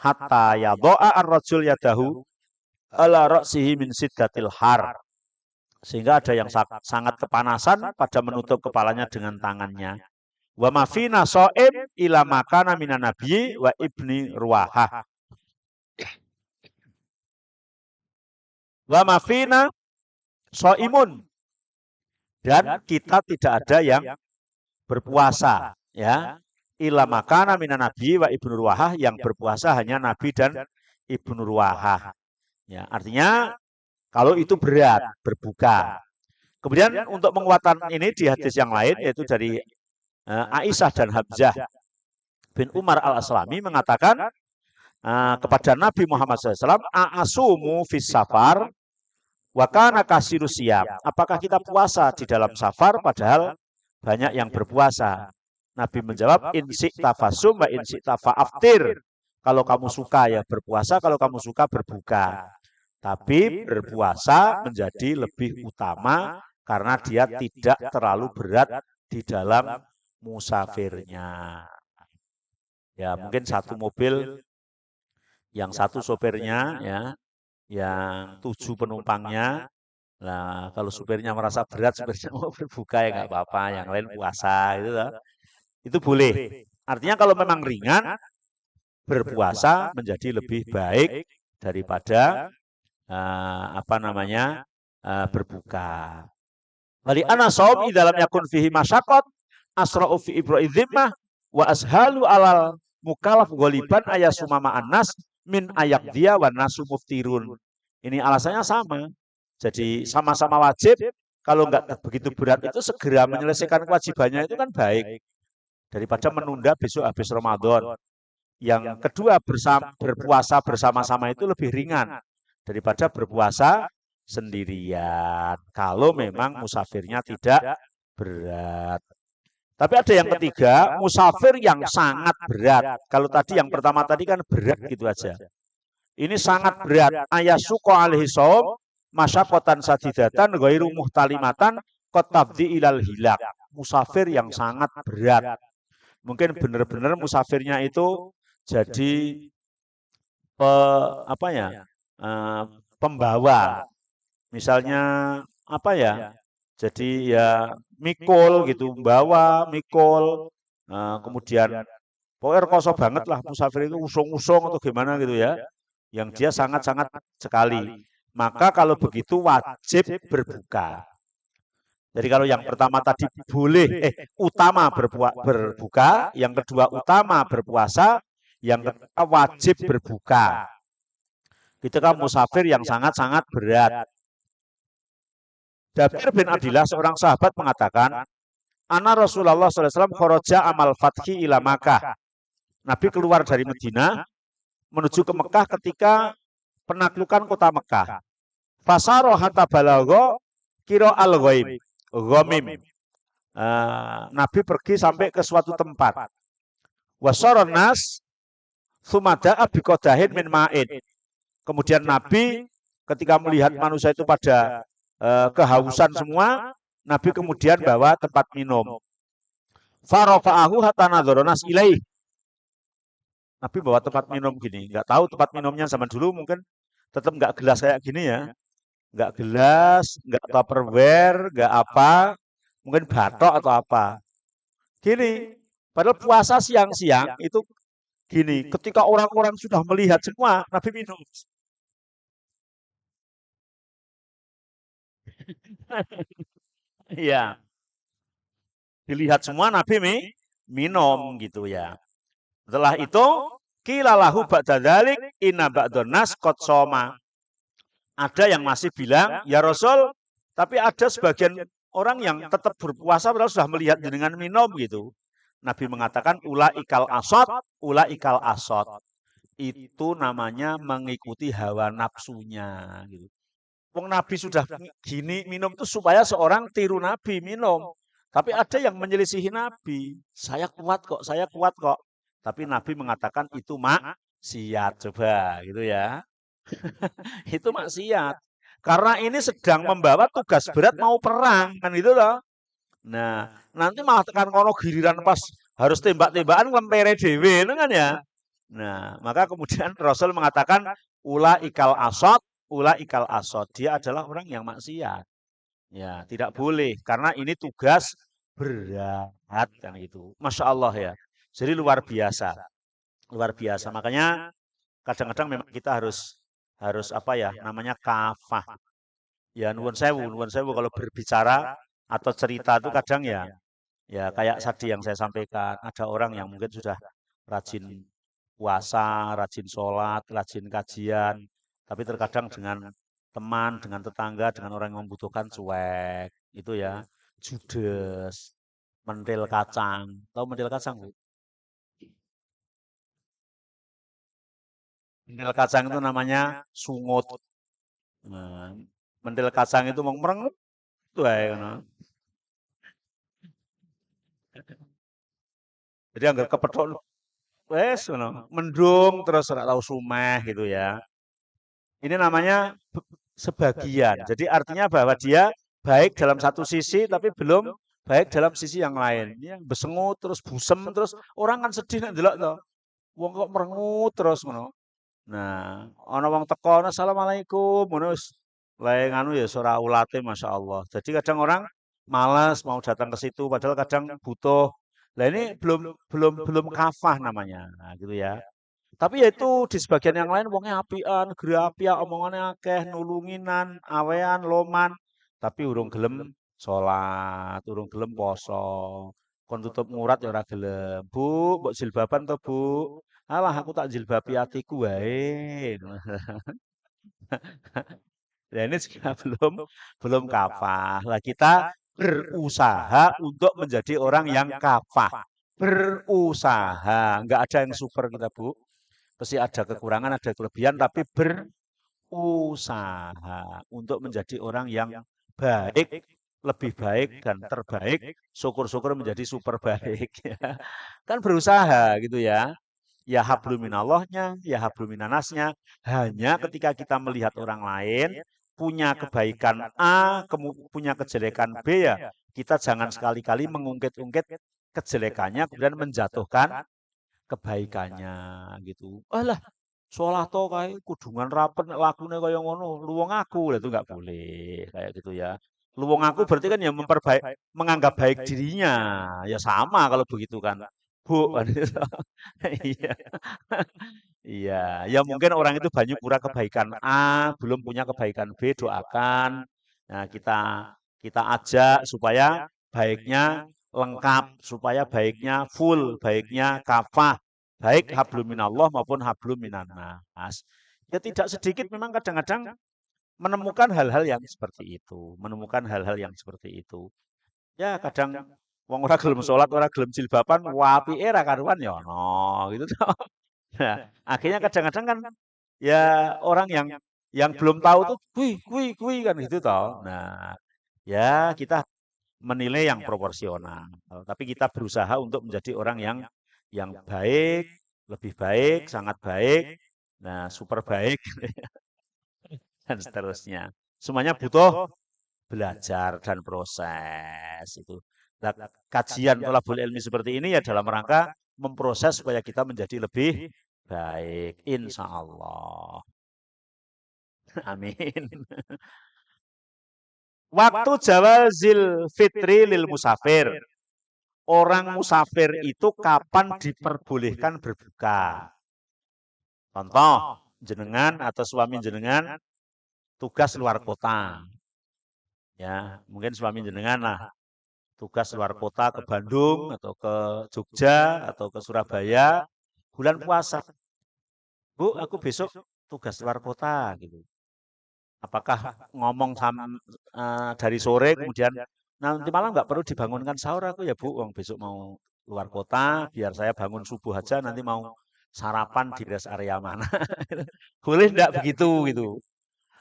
Hatta yadha'a ar-rajul yadahu ala ra'sihi min siddatil har. Sehingga ada yang sangat kepanasan pada menutup kepalanya dengan tangannya. Wa mafina so'im ila makana minan nabiyyi wa ibni ruwahah. Wa mafina so'imun. Dan kita tidak ada yang berpuasa. Ya, ila makana minan nabiyyi wa ibnu ruwahah, yang berpuasa hanya Nabi dan ibnu ruwahah. Ya, artinya kalau itu berat, berbuka. Kemudian untuk menguatkan ini di hadis yang lain, yaitu dari Aisyah dan Hamzah bin Umar al-Aslami mengatakan kepada Nabi Muhammad SAW, a'asumu fis safar wa kana kasiru siyam. Apakah kita puasa di dalam safar padahal banyak yang berpuasa? Nabi menjawab, in syi'ta fasum wa in syi'ta fa'aftir. Kalau kamu suka ya berpuasa, kalau kamu suka berbuka. Tapi berpuasa menjadi lebih utama karena dia tidak terlalu berat di dalam musafirnya. Ya, mungkin satu mobil yang satu sopirnya ya, yang 7 penumpangnya. Nah, kalau supirnya merasa berat, supirnya mau berbuka ya nggak apa-apa, yang lain puasa gitu loh. Itu boleh. Artinya kalau memang ringan, berpuasa menjadi lebih baik daripada apa namanya berbuka. Wali ana saum dalam yakun fihi masyaqat asra'u fi ibra'idhimmah wa ashalu alal mukalaf goliban ayasumama annas min ayak dia wa nasu muftirun. Ini alasannya sama. Jadi sama-sama wajib. Kalau nggak begitu berat itu segera menyelesaikan kewajibannya itu kan baik daripada menunda besok habis Ramadan. Yang kedua, berpuasa bersama-sama itu lebih ringan daripada berpuasa sendirian. Kalau memang musafirnya tidak berat. Tapi ada yang ketiga, musafir yang sangat berat. Kalau tadi yang pertama tadi kan berat gitu aja. Ini sangat berat. Ayasuko alaihi saum masyakotan sadidatan ghairu muhtalimatan qad tabdi ilal hilak. Musafir yang sangat berat. Mungkin benar-benar musafirnya itu jadi apa ya? Pembawa. Misalnya apa ya? Jadi ya mikul gitu, bawa mikul. Kemudian pokoknya rekoso banget lah musafir itu usung-usung atau gimana gitu ya. Yang dia sangat-sangat sekali. Maka kalau begitu wajib berbuka. Jadi kalau yang pertama tadi utama berbuka, yang kedua utama berpuasa, yang ketiga wajib berbuka. Itu kan musafir yang sangat-sangat berat. Jabir bin Abdillah seorang sahabat mengatakan, Ana Rasulullah SAW kharaja amal fathi ila Makkah. Nabi keluar dari Madinah menuju ke Mekah ketika penaklukan kota Mekah. Fasaro hatta balagho kiro al-ghaim. Ghamim. Nabi pergi sampai ke suatu tempat. Wasaron nas sumada'a biqadahin min ma'in. Kemudian Nabi ketika melihat manusia itu pada kehausan semua, Nabi kemudian bawa tempat minum. Farafa'ahu hatta nadhara nas ilaih. Nabi bawa tempat minum gini, nggak tahu tempat minumnya zaman dulu mungkin tetap nggak gelas kayak gini ya, nggak gelas, nggak tupperware, nggak apa, mungkin batok atau apa. Gini, padahal puasa siang-siang itu gini, ketika orang-orang sudah melihat semua, Nabi minum. Iya, dilihat semua Nabi minum gitu ya. Setelah itu, kilalahu ba'da dzalik inna ba'dhan nas qad shoma. Ada yang masih bilang, ya Rasul, tapi ada sebagian orang yang tetap berpuasa padahal sudah melihat dengan minum gitu. Nabi mengatakan, ula ikal asot. Itu namanya mengikuti hawa nafsunya. Gitu. Wong Nabi sudah gini minum itu supaya seorang tiru Nabi minum. Tapi ada yang menyelisihi Nabi. Saya kuat kok, saya kuat kok. Tapi Nabi mengatakan itu maksiat. Coba gitu ya. Itu maksiat. Karena ini sedang membawa tugas berat mau perang. Kan gitu loh. Nah, nanti malah tekan kono giliran pas harus tembak-tembakan lempere dhewe kan ya. Nah, maka kemudian Rasul mengatakan ula ikal asot. Dia adalah orang yang maksiat. Ya, tidak boleh karena ini tugas berat kan itu. Masya Allah ya. Jadi luar biasa. Luar biasa. Makanya kadang-kadang memang kita harus apa ya namanya kafah. Ya nuwun sewu kalau berbicara atau cerita itu kadang ya ya kayak tadi yang saya sampaikan ada orang yang mungkin sudah rajin puasa, rajin sholat, rajin kajian, tapi terkadang dengan teman, dengan tetangga, dengan orang yang membutuhkan cuek, itu ya judes, mentil kacang, tahu mentil kacang Bu? Mentil kacang itu namanya sungut. Nah, mentil kacang itu mau merengut tuh ya. Jadi anggar kepethuk wes ngono, mendung terus ora tahu sumeh gitu ya. Ini namanya sebagian. Jadi artinya bahwa dia baik dalam satu sisi tapi belum baik dalam sisi yang lain. Ini yang besengut terus busem terus orang kan sedih nek ndelok to. Wong kok merengut terus ngono. Nah, ana wong teko, "Assalamualaikum," ngono wis lae nganu ya ora ulate masyaallah. Jadi kadang orang malas mau datang ke situ padahal kadang butuh. Lah ini belum kafah namanya. Nah, gitu ya. Tapi ya itu di sebagian yang lain wongnya apian, gerapian, omongannya akeh, nulunginan, awean, loman, tapi urung gelem salat, urung gelem poso. Kon tutup murat ya ora gelem. Bu, mbok jilbaban to, Bu? Alah aku tak jilbabi atiku wae. Nah, ini juga belum kafah. Lah kita berusaha untuk menjadi orang yang kafah. Berusaha, enggak ada yang super kita, Bu. Pasti ada kekurangan, ada kelebihan, tapi berusaha untuk menjadi orang yang baik, lebih baik dan terbaik, syukur-syukur menjadi super baik. Ya. Kan berusaha gitu ya. Ya habluminallahnya, ya habluminanasnya. Hanya ketika kita melihat orang lain punya kebaikan A, punya kejelekan B ya, kita jangan sekali-kali mengungkit-ungkit kejelekannya kemudian menjatuhkan kebaikannya gitu. Alah, sholat to kae kudungan rapet nek lakune kaya ngono, luwung aku. Lah itu nggak boleh kayak gitu ya. Luwung aku berarti kan ya menganggap baik dirinya. Ya sama kalau begitu kan. Bu. Iya. Iya, ya mungkin orang itu banyak kurang kebaikan A, belum punya kebaikan B, doakan. Nah, kita ajak supaya baiknya lengkap, supaya baiknya full, baiknya kafah, baik hablum minallah maupun hablum minannas. Ya tidak sedikit memang kadang-kadang menemukan hal-hal yang seperti itu, menemukan hal-hal yang seperti itu. Ya kadang wong ora gelem salat, ora gelem jilbaban, apike ra karuan ya ono gitu toh. Nah, akhirnya kadang-kadang kan ya orang yang belum tahu tuh kui kan gitu toh. Nah, ya kita menilai yang proporsional. Tapi kita berusaha untuk menjadi orang yang baik, lebih baik, sangat baik, nah super baik dan seterusnya. Semuanya butuh belajar dan proses itu. Nah, kajian thalabul ilmi seperti ini ya dalam rangka memproses supaya kita menjadi lebih baik, insya Allah. Amin. Waktu jawazil fitri lil musafir. Orang musafir itu kapan diperbolehkan berbuka? Contoh, jenengan atau suami jenengan tugas luar kota. Ya, mungkin suami jenengan lah tugas luar kota ke Bandung atau ke Jogja atau ke Surabaya bulan puasa. Bu, aku besok tugas luar kota gitu. Apakah ngomong sama dari sore kemudian nanti malam nggak perlu dibangunkan sahur aku ya Bu, wong besok mau luar kota, biar saya bangun subuh aja nanti mau sarapan di rest area mana. Boleh enggak begitu gitu?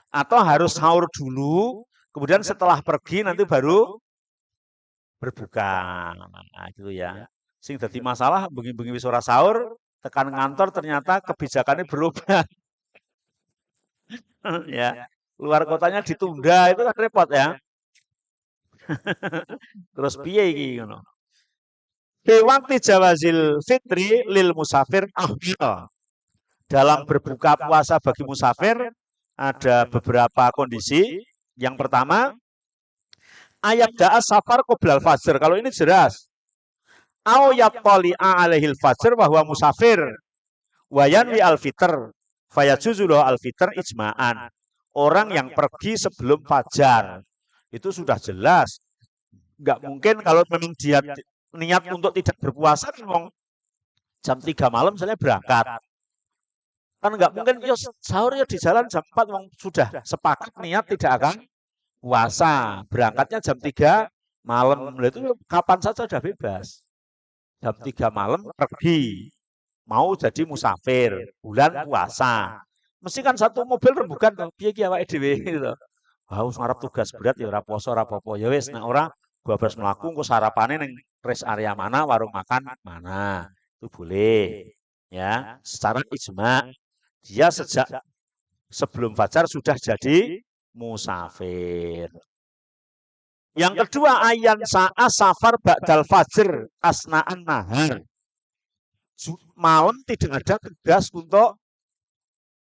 Atau harus sahur dulu, kemudian setelah pergi nanti baru berbuka. Nah, gitu ya. Sing dadi masalah bengi-bengi wis ora sahur, tekan ngantor ternyata kebijakannya berubah ya. Luar kotanya ditunda itu kan repot ya. Terus piye iki ngono. Fi waqti jawazil fitri lil musafir afdal. Dalam berbuka puasa bagi musafir ada beberapa kondisi. Yang pertama, ayat da'a safar qoblal fajr. Kalau ini jelas. Au yattali'a alaihil fajr bahwa musafir wayanwi al fitr fayajuzu al fitr ijma'an. Orang yang pergi sebelum fajar itu sudah jelas. Enggak mungkin kalau memang dia niat untuk tidak berpuasa kan jam 3 malam misalnya berangkat. Kan enggak mungkin yo sahur ya di jalan jam 4 wong sudah sepakat niat tidak akan puasa. Berangkatnya jam 3 malam. Itu kapan saja sudah bebas. Jam 3 malam pergi. Mau jadi musafir, bulan puasa. Mesti kan satu mobil rembugan piye ki awake dhewe gitu. Wah, ngarep tugas berat ya ora poso ora apa-apa. Ya wis nek ora bablas mlaku engko sarapane ning rest area mana, warung makan mana. Itu boleh. Ya, secara ijma dia sejak sebelum fajar sudah jadi musafir. Yang kedua ayan sa'a safar ba'dal fajr asna'an nahar. Malam tidak ada tugas untuk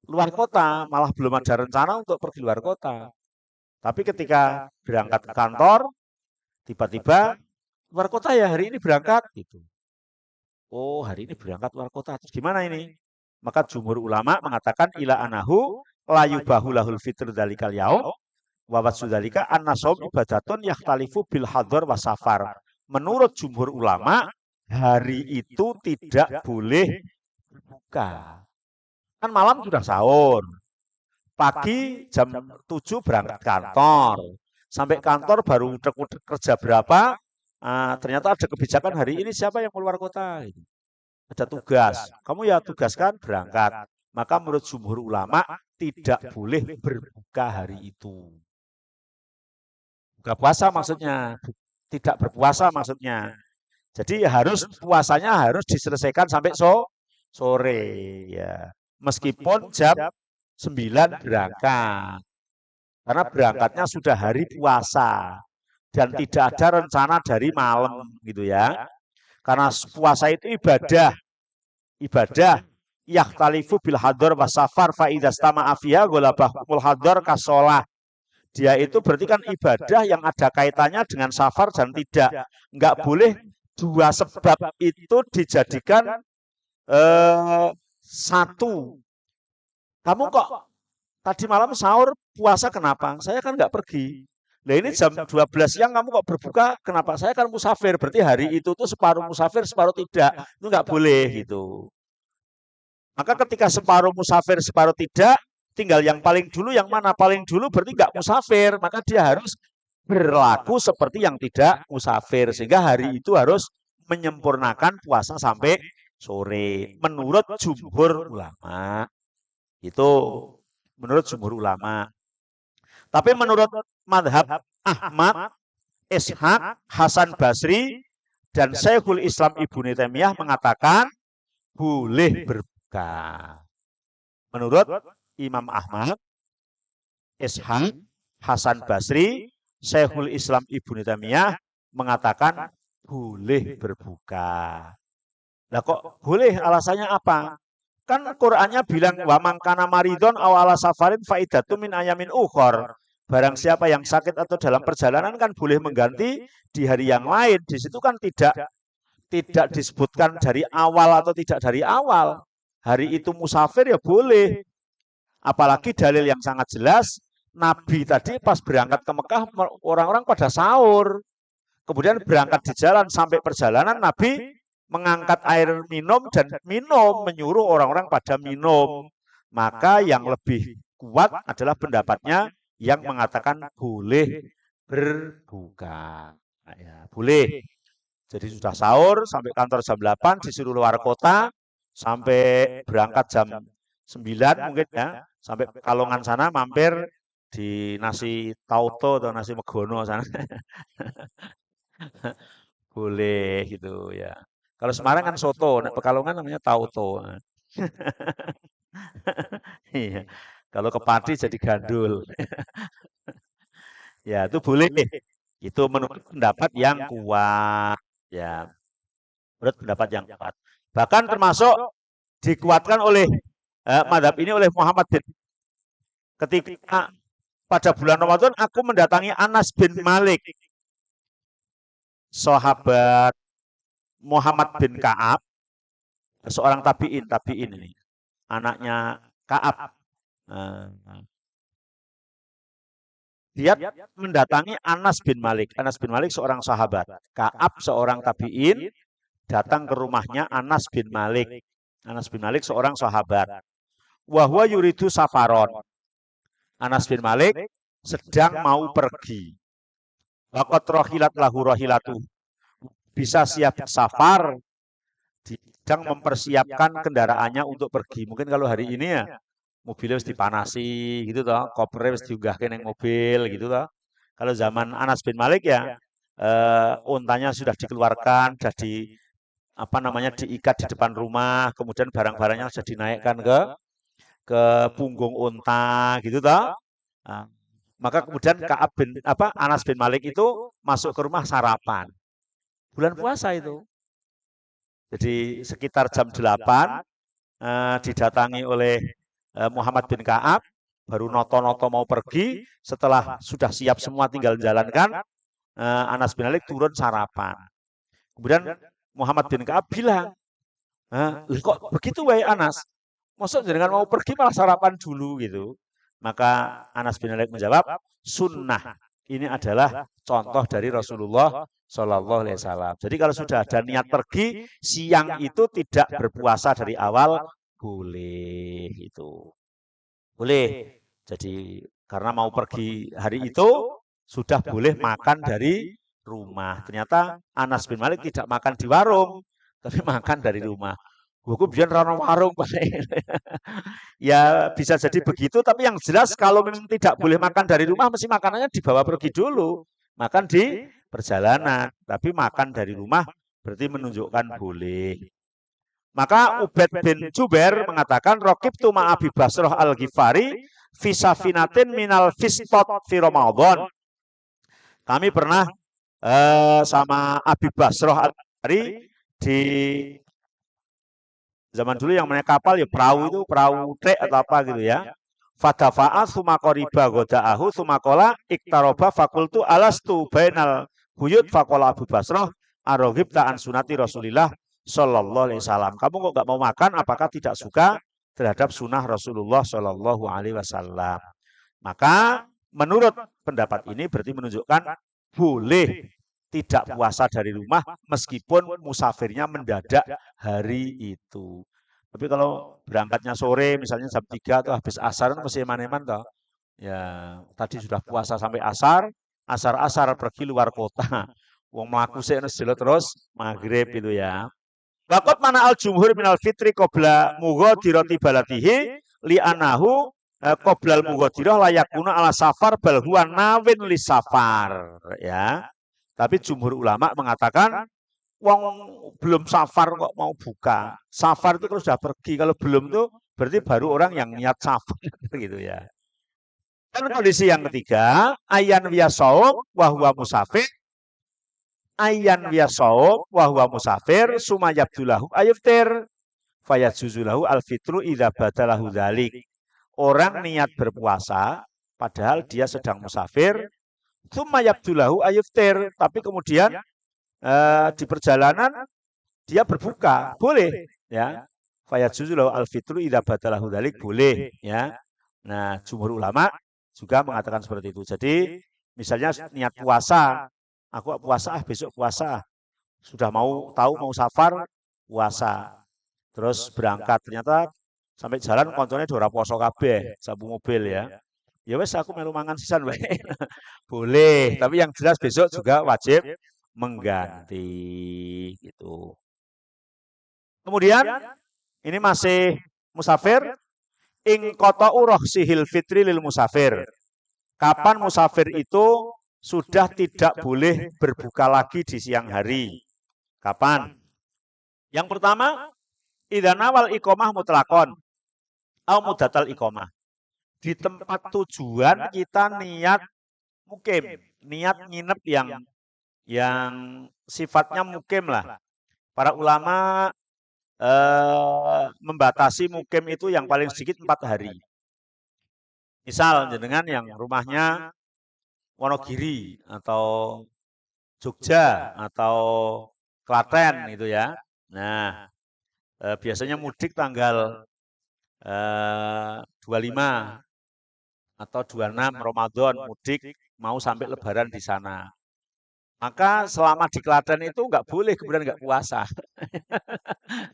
luar kota, malah belum ada rencana untuk pergi luar kota. Tapi ketika berangkat ke kantor, tiba-tiba luar kota ya hari ini berangkat gitu. Oh, hari ini berangkat luar kota. Terus gimana ini? Maka jumhur ulama mengatakan ila anahu layu bahu lahul fitr dalikal yaum wa wasudalika an-nasaum ibadatun yakhtalifu bil hadar wa safar. Menurut jumhur ulama, hari itu tidak boleh buka. Kan malam sudah sahur. Pagi jam 7 berangkat kantor. Sampai kantor baru kerja berapa, ternyata ada kebijakan hari ini siapa yang keluar kota. Ada tugas. Kamu ya tugaskan berangkat. Maka menurut jumhur ulama tidak boleh berbuka hari itu. Buka puasa maksudnya. Tidak berpuasa maksudnya. Jadi harus puasanya harus diselesaikan sampai sore. Ya. Meskipun jam 9 berangkat. Karena berangkatnya sudah hari puasa. Dan tidak ada rencana dari malam gitu ya. Karena puasa itu ibadah. Ibadah. Yakhtalifu bil hadar wa safar fa idza stama'a fiha ghalabahumul hadar kasolah. Dia itu berarti kan ibadah yang ada kaitannya dengan safar dan tidak. Enggak boleh dua sebab itu dijadikan satu. Kamu kok tadi malam sahur puasa kenapa? Saya kan nggak pergi. Nah ini jam 12 siang kamu kok berbuka, kenapa? Saya kan musafir, berarti hari itu tuh separuh musafir, separuh tidak. Itu nggak boleh gitu. Maka ketika separuh musafir, separuh tidak, tinggal yang paling dulu yang mana? Paling dulu berarti nggak musafir, maka dia harus berlaku seperti yang tidak musafir. Sehingga hari itu harus menyempurnakan puasa sampai sore. Menurut jumhur ulama. Itu menurut jumhur ulama. Tapi menurut madhab Ahmad, Ishaq, Hasan Basri, dan Syekhul Islam Ibnu Taimiyah mengatakan boleh berbuka. Menurut Imam Ahmad, Ishaq, Hasan Basri, Syekhul Islam Ibnu Taimiyah mengatakan boleh berbuka. Lah kok boleh? Alasannya apa? Kan Qur'annya bilang wa man kana maridon aw ala safarin faidatun min ayamin ukhor. Barang siapa yang sakit atau dalam perjalanan kan boleh mengganti di hari yang lain. Di situ kan tidak disebutkan dari awal atau tidak dari awal. Hari itu musafir ya boleh. Apalagi dalil yang sangat jelas, Nabi tadi pas berangkat ke Mekah orang-orang pada sahur. Kemudian berangkat di jalan sampai perjalanan Nabi mengangkat air minum dan minum, menyuruh orang-orang pada minum. Maka yang lebih kuat adalah pendapatnya yang mengatakan boleh berbuka. Nah, ya, boleh. Jadi sudah sahur sampai kantor jam 8, disuruh luar kota, sampai berangkat jam 9 mungkin ya, sampai Pekalongan sana mampir di nasi tauto atau nasi megono sana. Boleh gitu ya. Kalau Semarang kan soto, nah Pekalongan namanya tauto. Iya. Kalau ke Pati jadi gandul. Ya, itu boleh. Itu menurut pendapat yang kuat. Ya, menurut pendapat yang kuat. Bahkan termasuk dikuatkan oleh madhab ini oleh Muhammad bin. Ketika pada bulan Ramadan aku mendatangi Anas bin Malik, sahabat Muhammad bin Ka'ab, seorang tabi'in ini, anaknya Ka'ab. Dia mendatangi Anas bin Malik. Anas bin Malik seorang sahabat. Ka'ab seorang tabi'in datang ke rumahnya Anas bin Malik. Anas bin Malik seorang sahabat. Wahwa yuridu safaron. Anas bin Malik sedang mau pergi. Waqat rohilat lahu rohilatu. Bisa siap safar, sedang mempersiapkan kendaraannya untuk pergi. Mungkin kalau hari ini ya mobilnya harus dipanasi gitu toh, kopernya harus diunggahkan yang mobil gitu toh. Kalau zaman Anas bin Malik ya untanya sudah dikeluarkan, sudah diikat di depan rumah, kemudian barang-barangnya sudah dinaikkan ke punggung unta gitu toh. Nah, maka kemudian Anas bin Malik itu masuk ke rumah sarapan. Bulan puasa itu. Jadi sekitar jam 8 didatangi oleh Muhammad bin Ka'ab, baru noto-noto mau pergi, setelah sudah siap semua tinggal jalankan, Anas bin Malik turun sarapan. Kemudian Muhammad bin Ka'ab bilang, kok begitu wahai Anas? Maksud jangan mau pergi malah sarapan dulu gitu. Maka Anas bin Malik menjawab, sunnah. Ini adalah contoh dari Rasulullah Shallallahu Alaihi Wasallam. Jadi kalau sudah ada niat pergi, siang itu tidak berpuasa dari awal, boleh itu. Boleh. Jadi karena mau pergi hari itu, sudah boleh makan dari rumah. Ternyata Anas bin Malik tidak makan di warung, tapi makan dari rumah. Gue biar rano warung, ya bisa jadi begitu. Tapi yang jelas kalau memang tidak boleh makan dari rumah, mesti makanannya dibawa pergi dulu, makan di perjalanan. Tapi makan dari rumah berarti menunjukkan boleh. Maka Ubaid bin Jubair mengatakan Raqib tu ma'abi Basrah al-Ghifari fisafinatin minal fistot fi Ramadan. Kami pernah sama Abi Basrah al-Ghifari di zaman dulu yang namanya kapal ya perahu itu, perahu trek atau apa gitu ya. Fadafa'a summa qariba goda'ahu summa qala iktaroba fakultu alastu bainal buyut faqala Abu Basrah Aroghib ta'an sunati Rasulillah Sallallahu Alaihi Wasallam. Kamu kok nggak mau makan? Apakah tidak suka terhadap sunnah Rasulullah Sallallahu Alaihi Wasallam? Maka menurut pendapat ini berarti menunjukkan boleh tidak puasa dari rumah meskipun musafirnya mendadak hari itu. Tapi kalau berangkatnya sore misalnya jam 3 atau habis asar masih eman-eman toh. Ya, tadi sudah puasa sampai asar, asar-asar pergi luar kota. Wong mlaku sik terus maghrib itu ya. Waqat mana al jumhur minal fitri qabla mughadirati baladihi li anahu qoblal mughadirah layakuna ala safar bal huwa nawin li safar ya. Tapi jumhur ulama mengatakan wong belum safar kok mau buka. Safar itu kalau sudah pergi, kalau belum tuh berarti baru orang yang niat safar gitu ya. Dan kondisi yang ketiga, ayan wiyasaum wa huwa musafir. Ayan wiyasaum wa huwa musafir sumayabdulahu ayuftir fayajuzulahu alfitru idza badalahu dzalik. Orang niat berpuasa padahal dia sedang musafir, sumayabdulahu ayuftir, tapi kemudian di perjalanan dia berbuka, boleh ya. Fayajuzulahu alfitru idza badalahu dzalik, boleh ya. Nah, jumhur ulama juga mengatakan seperti itu. Jadi misalnya niat puasa, aku puasa besok puasa. Sudah mau tahu mau safar puasa. Terus berangkat ternyata sampai jalan konconya ora poso kabeh, sabu mobil ya. Ya wes aku melu mangan sisan wae. Boleh, tapi yang jelas besok juga wajib mengganti gitu. Kemudian ini masih musafir, ing qata'u sihil fitri lil musafir. Kapan musafir itu sudah tidak boleh berbuka lagi di siang hari? Kapan? Yang pertama, idza nawal iqamah mutlaqon au mudatal iqamah. Di tempat tujuan kita niat mukim, niat nginep yang sifatnya mukim lah. Para ulama membatasi mukim itu yang paling sedikit 4 hari. Misal jenengan yang rumahnya Wonogiri atau Jogja atau Klaten gitu ya. Nah, biasanya mudik tanggal 25 atau 26 Ramadan mudik mau sampai Lebaran di sana. Maka selama di Klaten itu nggak boleh kemudian nggak puasa.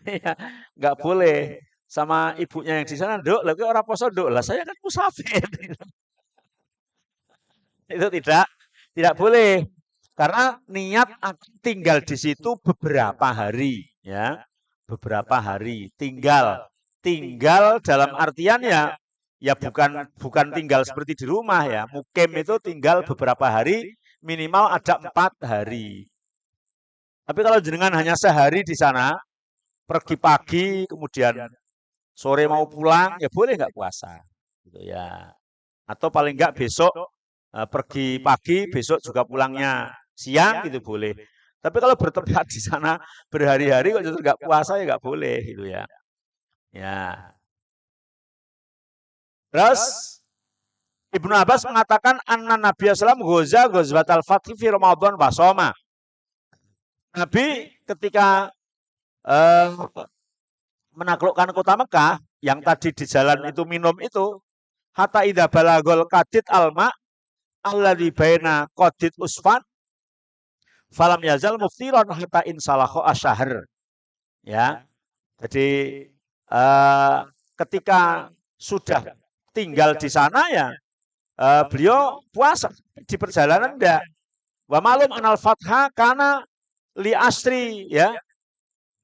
Ya, nggak boleh. Sama ibunya yang di sana, Dok, lagi orang poso, Dok. Lah saya kan musafir. Itu tidak boleh. Karena niat tinggal di situ beberapa hari, ya. Beberapa hari tinggal dalam artian ya bukan tinggal seperti di rumah ya. Mukim itu tinggal beberapa hari, minimal ada 4 hari. Tapi kalau jenengan hanya sehari di sana, pergi pagi, kemudian sore mau pulang, ya boleh nggak puasa, gitu ya. Atau paling nggak besok pergi pagi, besok juga pulangnya siang, gitu boleh. Tapi kalau bertempat di sana berhari-hari kok justru nggak puasa ya nggak boleh, gitu ya. Ya. Terus Ibnu Abbas mengatakan anna Nabi sallallahu alaihi wasallam ghazwatal fathi fi Ramadan wa shoma. Nabi ketika menaklukkan kota Mekah yang tadi di jalan itu minum itu hatta idza balagol qadid alma alladzi baina qadid usfan falam yazal muftiran hatta insalahu asyahr. Ya. Jadi ketika sudah tinggal di sana ya beliau puasa, di perjalanan enggak. Wa malum anal fatha kana li asri ya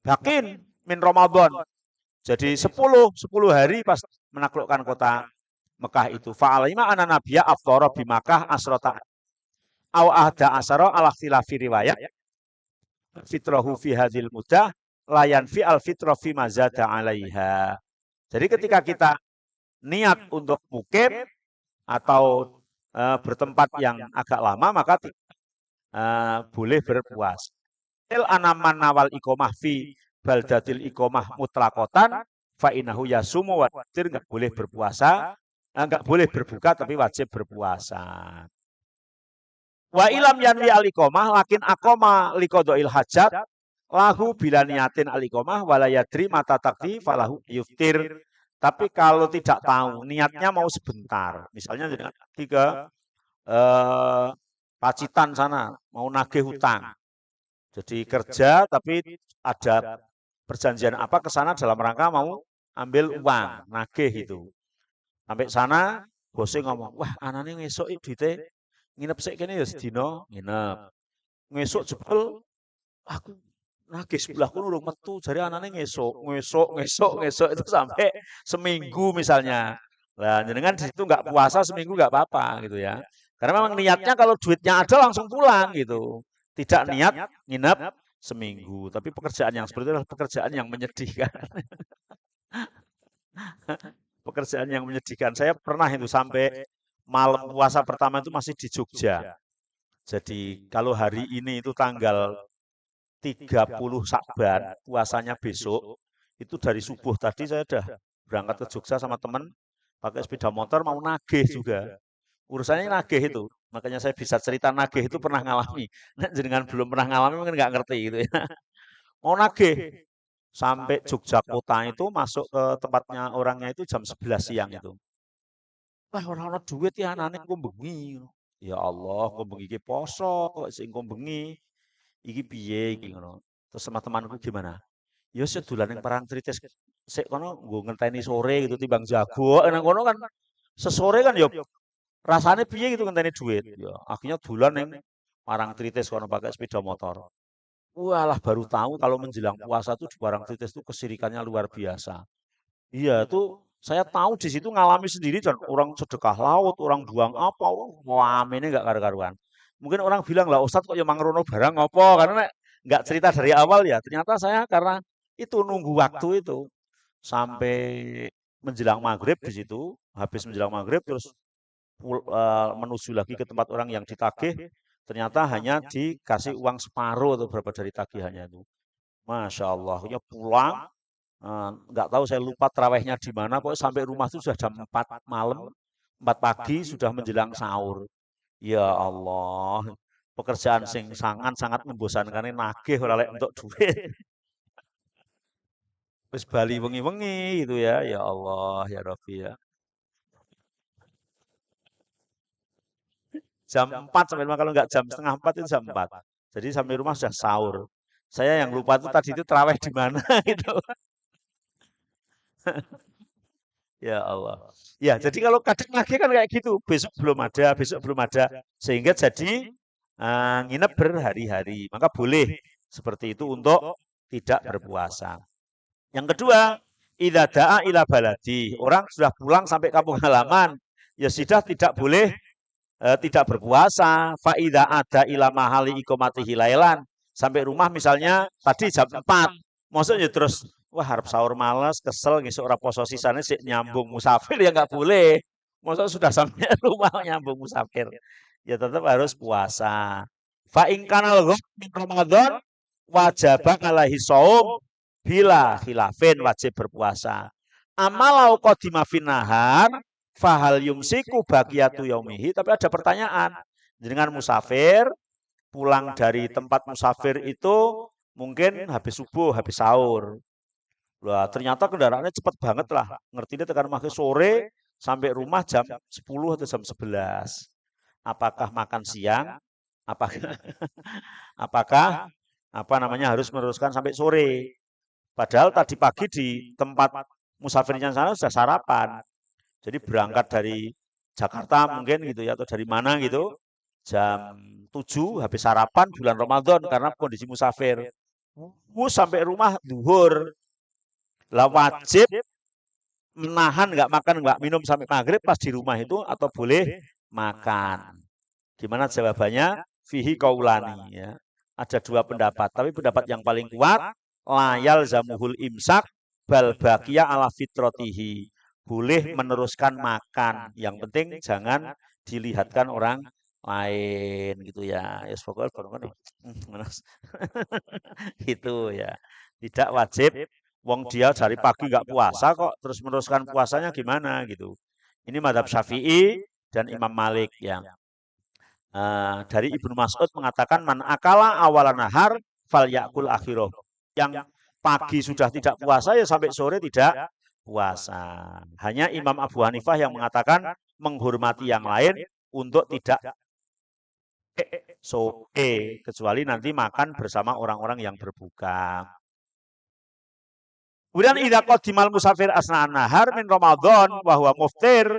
bakin min Ramadan. Jadi 10 hari pas menaklukkan kota Mekah itu. Fa'alima anna nabiyya afdhara bi Makkah asrata aw ahda asara ala ikhtilafi riwayat. Fitrahu fi hadhil mudah layan fi al fitrah fi mazada alaiha. Jadi ketika kita niat untuk mukim atau bertempat yang agak lama maka boleh berpuasa. Il anaman nawal iqomah fi baldatil iqomah mutlaqatan fa innahu yasumu wa enggak boleh berpuasa, enggak boleh berbuka tapi wajib berpuasa. Wa ilam yanwi alikomah lakin akoma liqadail hajat lahu bila niatin alikomah wala yadri mata takti falahu yuftir. Tapi kalau tidak tahu niatnya mau sebentar, misalnya dengan tiga Pacitan sana mau nagih hutang. Jadi kerja tapi ada perjanjian apa ke sana dalam rangka mau ambil uang, nagih itu. Sampai sana bosnya ngomong, "Wah, anane ngesuk duite nginep sik kene ya sedina, nginep. Ngesuk jebul aku nagih sebelah kono urung metu, jare anane ngesuk itu sampai seminggu misalnya. Lah jenengan di situ nggak puasa seminggu nggak apa-apa gitu ya. Karena memang niatnya kalau duitnya ada langsung pulang gitu. Tidak niat nginep seminggu. Tapi pekerjaan yang seperti itu adalah pekerjaan yang menyedihkan. Pekerjaan yang menyedihkan. Saya pernah itu sampai malam puasa pertama itu masih di Jogja. Jadi kalau hari ini itu tanggal 30 Sakban, puasanya besok, itu dari subuh tadi saya udah berangkat ke Jogja sama teman, pakai sepeda motor mau nagih juga. Urusannya nagih itu. Makanya saya bisa cerita nagih itu pernah ngalami. Nah, jenengan belum pernah ngalami mungkin nggak ngerti gitu ya. Mau nagih sampai Jogja kota itu masuk ke tempatnya orangnya itu jam 11 siang itu. Wah, orang-orang duit ya anaknya kok bengi. Ya Allah, kok bengi iki poso, kok sing kok bengi. Iki piye iki ngono. Terus sama temanku gimana? Ya sedolan yang perang tritis sik kono nggo ngenteni sore gitu timbang jago. Nang kono kan sesore kan ya rasane piye gitu ngenteni duit. Ya akhirnya dolan ning Parangtritis kono pakai sepeda motor. Walah baru tahu kalau menjelang puasa tuh di Parangtritis tuh kesirikannya luar biasa. Iya tuh saya tahu di situ ngalami sendiri dan orang sedekah laut, orang buang apa, wah ini nggak karu-karuan. Mungkin orang bilang lah Ustadz kok ya mangrono barang apa karena nggak cerita dari awal ya. Ternyata saya karena itu nunggu waktu itu sampai menjelang maghrib di situ, habis menjelang maghrib terus menuju lagi ke tempat orang yang ditagih, ternyata hanya dikasih uang separuh atau berapa dari tagihannya itu. Masya Allah, ya pulang, nggak tahu saya lupa terawihnya di mana, pokoknya sampai rumah itu sudah jam 4 malam, 4 pagi sudah menjelang sahur. Ya Allah, pekerjaan sing sangat-sangat membosankan ini nagih ora lek untuk duit. Terus Bali wengi-wengi gitu ya. Ya Allah, ya Rabbi ya. Jam 4 sampai rumah kalau nggak jam setengah 4 itu jam 4. Jadi sampai rumah sudah sahur. Saya yang lupa itu tadi itu terawih di mana itu. Ya Allah. Ya, jadi kalau kadang lagi kan kayak gitu, besok belum ada, sehingga jadi nginep berhari-hari. Maka boleh seperti itu untuk tidak berpuasa. Yang kedua, idza da'a ila baladi. Orang sudah pulang sampai kampung halaman, ya sudah tidak boleh tidak berpuasa. Fa idza ada ila mahali iqamatihi lailan. Sampai rumah misalnya tadi jam 4. Maksudnya terus wah harap sahur males, kesel ngisuk ora poso sisane sik nyambung musafir ya nggak boleh. Masa sudah sampai rumah nyambung musafir. Ya tetap harus puasa. Fa in kana Ramadan wajib alaihi shaum bila khilafin wajib berpuasa. Amalau qadima fin nahar fahal yumsiku baqiyatu yaumihi, tapi ada pertanyaan. Dengan musafir pulang dari tempat musafir itu mungkin habis subuh, habis sahur. Wah, ternyata kendaraannya cepat banget lah. Ngerti ini tekan maghrib sore sampai rumah jam 10 atau jam 11. Apakah makan siang? Apakah apakah apa namanya harus meneruskan sampai sore? Padahal tadi pagi di tempat musafirnya sana sudah sarapan. Jadi berangkat dari Jakarta mungkin gitu ya atau dari mana gitu jam 7 habis sarapan bulan Ramadan karena kondisi musafir. Sampai rumah duhur. Lah wajib menahan nggak makan nggak minum sampai maghrib pas di rumah itu atau boleh makan. Gimana jawabannya? Fihi kaulani ya. Ada dua pendapat, tapi pendapat yang paling kuat layal zamuhul imsak bal bakia ala fitrotihi. Boleh meneruskan makan. Yang penting jangan dilihatkan orang lain gitu ya. Ya pokoknya kan itu ya. Tidak wajib wong dia dari pagi nggak puasa kok terus meneruskan puasanya gimana gitu. Ini madhab Syafi'i dan Imam Malik yang Dari Ibnu Mas'ud mengatakan man akala awalan nahar fal yakul akhirah. Yang pagi sudah tidak puasa ya sampai sore tidak puasa. Hanya Imam Abu Hanifah yang mengatakan menghormati yang lain untuk tidak sore kecuali nanti makan bersama orang-orang yang berbuka. Kemudian idza qadimal musafir asna'an nahar min Ramadan wa huwa muftir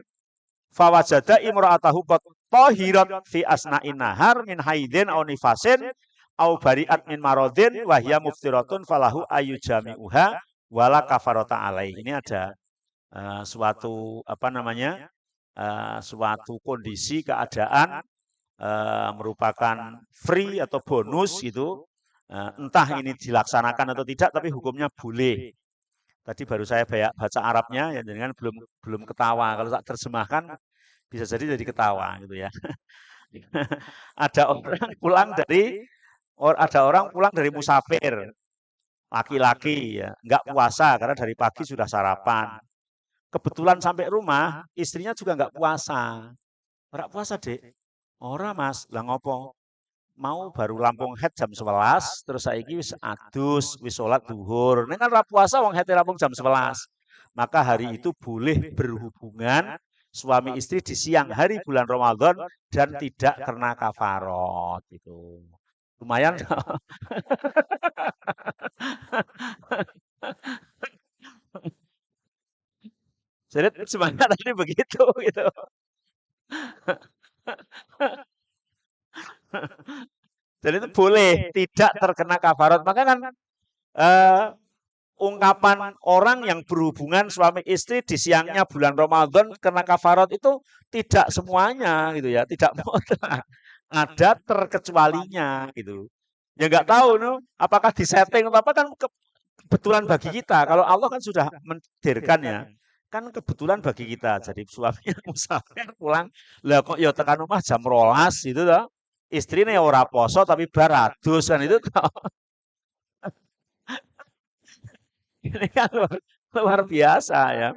fawajada imra'atahu qad tahirat fi asna'in nahar min haidin aw nifasin aw bari'at min maradin wa hiya muftiratun falahu ayyujami'uha wala kafarata alaih. Ini ada suatu suatu kondisi keadaan merupakan free atau bonus gitu. Entah ini dilaksanakan atau tidak tapi hukumnya boleh. Tadi baru saya baca Arabnya ya dengan belum ketawa. Kalau tak terjemahkan bisa jadi ketawa gitu ya. Ada orang pulang dari musafir, laki-laki ya, enggak puasa karena dari pagi sudah sarapan. Kebetulan sampai rumah, istrinya juga enggak puasa. Ora puasa, Dek. Ora, Mas. Lah ngopo? Mau baru lampung head jam 11, terus saiki wis adus, wis sholat duhur. Nek kan ora puasa wong hete rampung jam 11. Maka hari itu boleh berhubungan suami istri di siang hari bulan Ramadan dan tidak kena kafarot itu. Lumayan. Jadi semangat tadi begitu gitu. Jadi itu boleh tidak terkena kafarot. Maka kan ungkapan orang yang berhubungan suami istri di siangnya bulan Ramadan kena kafarot itu tidak semuanya gitu ya, tidak mutlak. Ada terkecualinya gitu. Ya nggak tahu no, apakah disetting atau apa kan kebetulan bagi kita. Kalau Allah kan sudah mendirkan ya. Kan kebetulan bagi kita. Jadi suaminya musafir pulang, lah kok ya tekan rumah jam 12 itu toh. Istrinya ya ora poso tapi baradus kan itu toh. Ini kan luar biasa ya.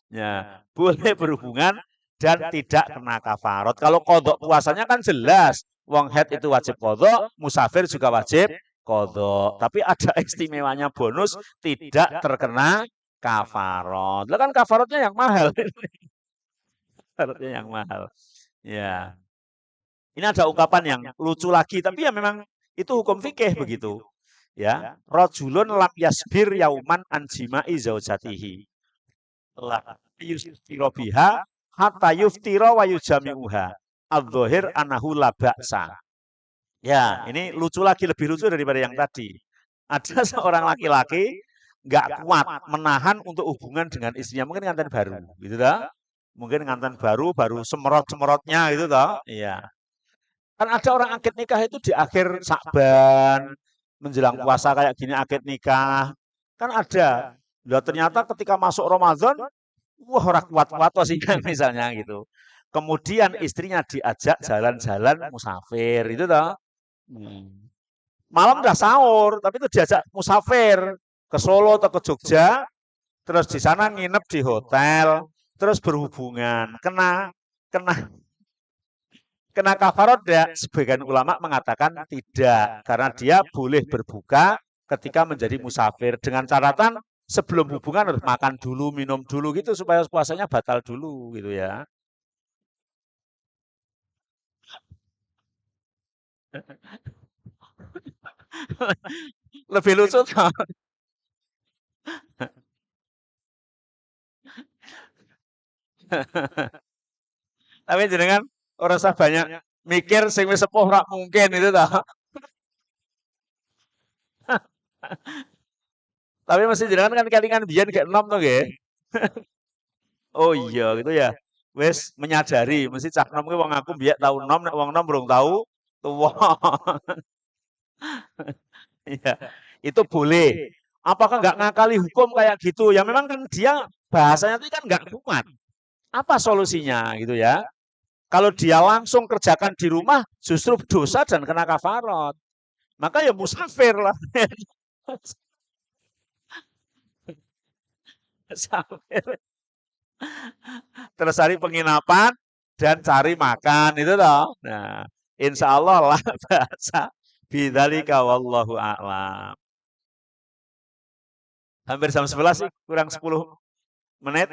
Ya, boleh berhubungan dan tidak kena kafarot. Kalau kodok puasanya kan jelas. Wong head itu wajib kodok, musafir juga wajib kodok. Tapi ada istimewanya bonus tidak terkena kafarot. Lah kan kafarotnya yang mahal. Kafarotnya yang mahal. Ya. Ini ada ungkapan yang lucu lagi, tapi ya memang itu hukum fikih begitu. Ya, rajulun lam yasbir yauman an jima'i zaujatihi. La yustiro biha hatta yuftira wa yujami'uha. Adz-dzahir annahu la ba'sa. Ya, ini lucu lagi, lebih lucu daripada yang tadi. Ada seorang laki-laki nggak kuat menahan untuk hubungan dengan istrinya, mungkin nganten baru, gitu toh. Mungkin nganten baru semerot-semerotnya gitu toh. Iya. Kan ada orang akad nikah itu di akhir Sa'ban, menjelang puasa kayak gini akad nikah. Kan ada. Lah ternyata ketika masuk Ramadan, wah orang kuat-kuat sih kan misalnya gitu. Kemudian istrinya diajak jalan-jalan musafir itu toh. Malam udah sahur, tapi itu diajak musafir ke Solo atau ke Jogja, terus di sana nginep di hotel, terus berhubungan. Kena kena kena kafarot ya, sebagian ulama mengatakan tidak, karena dia boleh berbuka ketika menjadi musafir dengan catatan sebelum hubungan harus makan dulu, minum dulu gitu supaya puasanya batal dulu gitu ya. Lebih lucu toh. Tapi jenengan orang usah banyak mikir sing wis sepuh ora mungkin itu toh. Tapi mesti jenengan kan kelingan biyen gak enom to nggih. Oh iya gitu ya. Wis menyadari mesti cah nom ki wong aku biyen tau nom nek wong nom burung tahu tuwa. Iya. Itu boleh. Apakah nggak ngakali hukum kayak gitu? Ya memang kan dia bahasanya itu kan nggak kuat. Apa solusinya gitu ya? Kalau dia langsung kerjakan di rumah justru dosa dan kena kafarot. Maka ya musafir lah. Musafir. Terus cari penginapan dan cari makan itu toh. Nah, Insya Allah lah bahasa bidzalika wallahu a'lam. Hampir jam 11 sih, kurang 10 menit.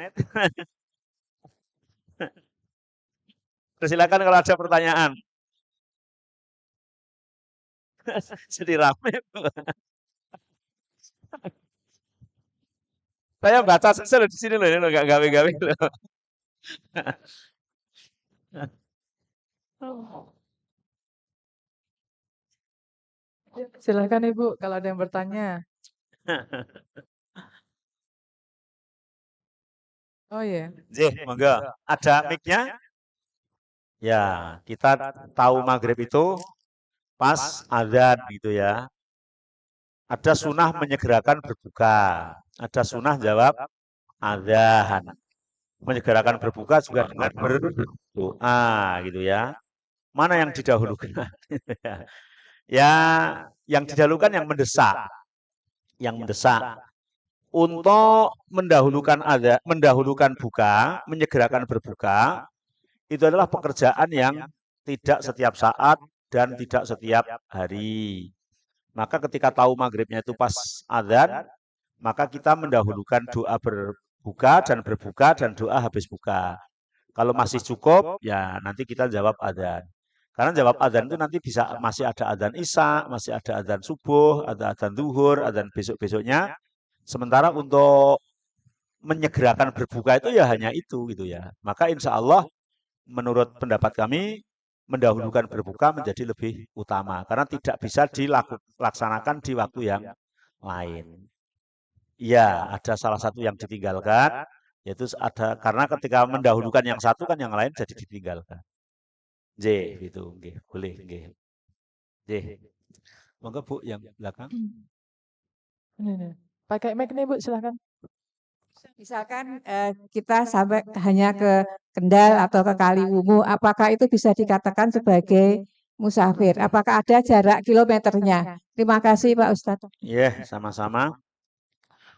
Silakan kalau ada pertanyaan. Jadi rame. Saya baca saja loh di sini loh, ini loh, nggak gawe-gawe loh. Silakan Ibu kalau ada yang bertanya. Oh iya. Monggo. Ada mic-nya? Ya, kita tahu maghrib itu pas azan gitu ya. Ada sunnah menyegerakan berbuka. Ada sunnah jawab azan. Menyegerakan berbuka juga dengan berdoa gitu ya. Mana yang didahulukan? Ya, yang didahulukan yang mendesak. Yang mendesak. Untuk mendahulukan buka, menyegerakan berbuka, itu adalah pekerjaan yang tidak setiap saat dan tidak setiap hari. Maka ketika tahu maghribnya itu pas azan, maka kita mendahulukan doa berbuka dan doa habis buka. Kalau masih cukup, ya nanti kita jawab azan. Karena jawab azan itu nanti bisa masih ada azan isya, masih ada azan subuh, ada azan zuhur, azan besok-besoknya. Sementara untuk menyegerakan berbuka itu ya hanya itu gitu ya. Maka insya Allah menurut pendapat kami mendahulukan berbuka menjadi lebih utama karena tidak bisa dilaksanakan di waktu yang lain. Ya, ada salah satu yang ditinggalkan, yaitu ada karena ketika mendahulukan yang satu kan yang lain jadi ditinggalkan. J gitu, nggih, boleh nggih. J. Monggo Bu yang belakang. Ini. Pakai mic nih Bu, silakan. Misalkan kita sampai hanya ke Kendal atau ke Kaliwungu, apakah itu bisa dikatakan sebagai musafir? Apakah ada jarak kilometernya? Terima kasih Pak Ustadz. Iya, sama-sama.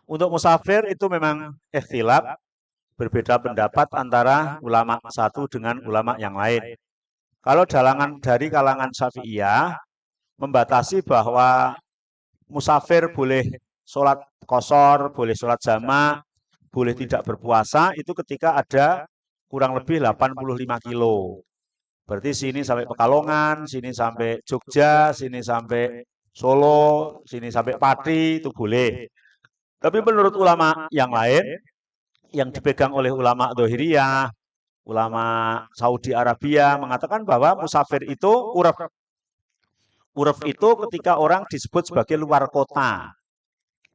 Untuk musafir itu memang ikhtilaf, berbeda pendapat antara ulama satu dengan ulama yang lain. Kalau dari kalangan Syafi'iyah membatasi bahwa musafir boleh sholat qashar, boleh sholat jamak, boleh tidak berpuasa itu ketika ada kurang lebih 85 kilo. Berarti sini sampai Pekalongan, sini sampai Jogja, sini sampai Solo, sini sampai Pati itu boleh. Tapi menurut ulama yang lain, yang dipegang oleh ulama Dzahiriyah, ulama Saudi Arabia mengatakan bahwa musafir itu uruf itu ketika orang disebut sebagai luar kota.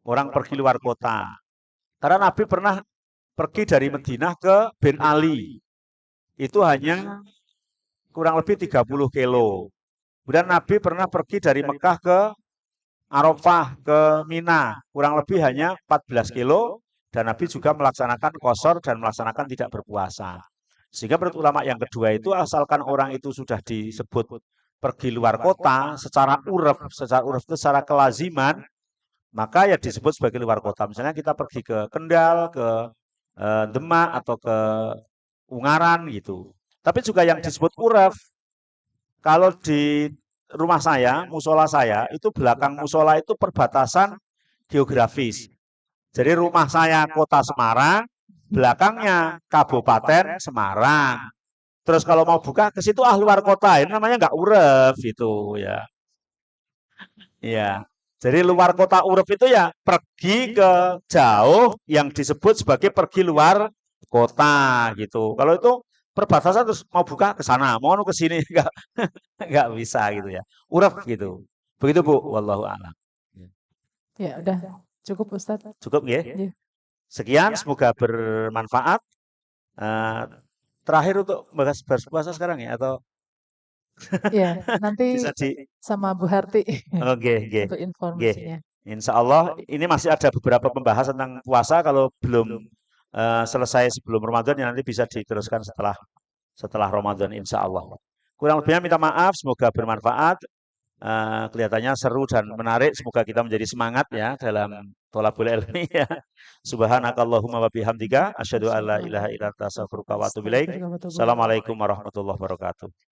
Orang pergi luar kota. Karena Nabi pernah pergi dari Madinah ke Ben Ali. Itu hanya kurang lebih 30 kilo. Kemudian Nabi pernah pergi dari Mekah ke Arafah, ke Mina. Kurang lebih hanya 14 kilo. Dan Nabi juga melaksanakan qashar dan melaksanakan tidak berpuasa. Sehingga menurut ulama yang kedua itu asalkan orang itu sudah disebut pergi luar kota secara uruf itu secara kelaziman, maka ya disebut sebagai luar kota. Misalnya kita pergi ke Kendal, ke Demak atau ke Ungaran gitu. Tapi juga yang disebut uruf, kalau di rumah saya, musola saya, itu belakang musola itu perbatasan geografis. Jadi rumah saya kota Semarang, belakangnya Kabupaten Semarang. Terus kalau mau buka ke situ luar kota, ini namanya nggak uruf itu ya. Iya. Jadi luar kota uruf itu ya pergi ke jauh yang disebut sebagai pergi luar kota gitu. Kalau itu perbatasan terus mau buka ke sana, mau ke sini nggak bisa gitu ya. Uruf gitu. Begitu Bu, wallahu a'lam. Ya, udah cukup Ustadz. Cukup nggih? Iya. Sekian, semoga bermanfaat. Terakhir untuk bahas berpuasa sekarang ya atau Iya, nanti bisa sama Bu Harti Oke, untuk informasinya. Insya Allah ini masih ada beberapa pembahasan tentang puasa kalau belum selesai sebelum Ramadan ya nanti bisa diteruskan setelah Ramadan insya Allah. Kurang lebihnya minta maaf, semoga bermanfaat. Kelihatannya seru dan menarik. Semoga kita menjadi semangat ya dalam thalabul ilmi ya. Subhanakallahumma wa bihamdika asyhadu an la ilaha illa anta astaghfiruka wa atubu ilaik. Assalamualaikum warahmatullahi wabarakatuh.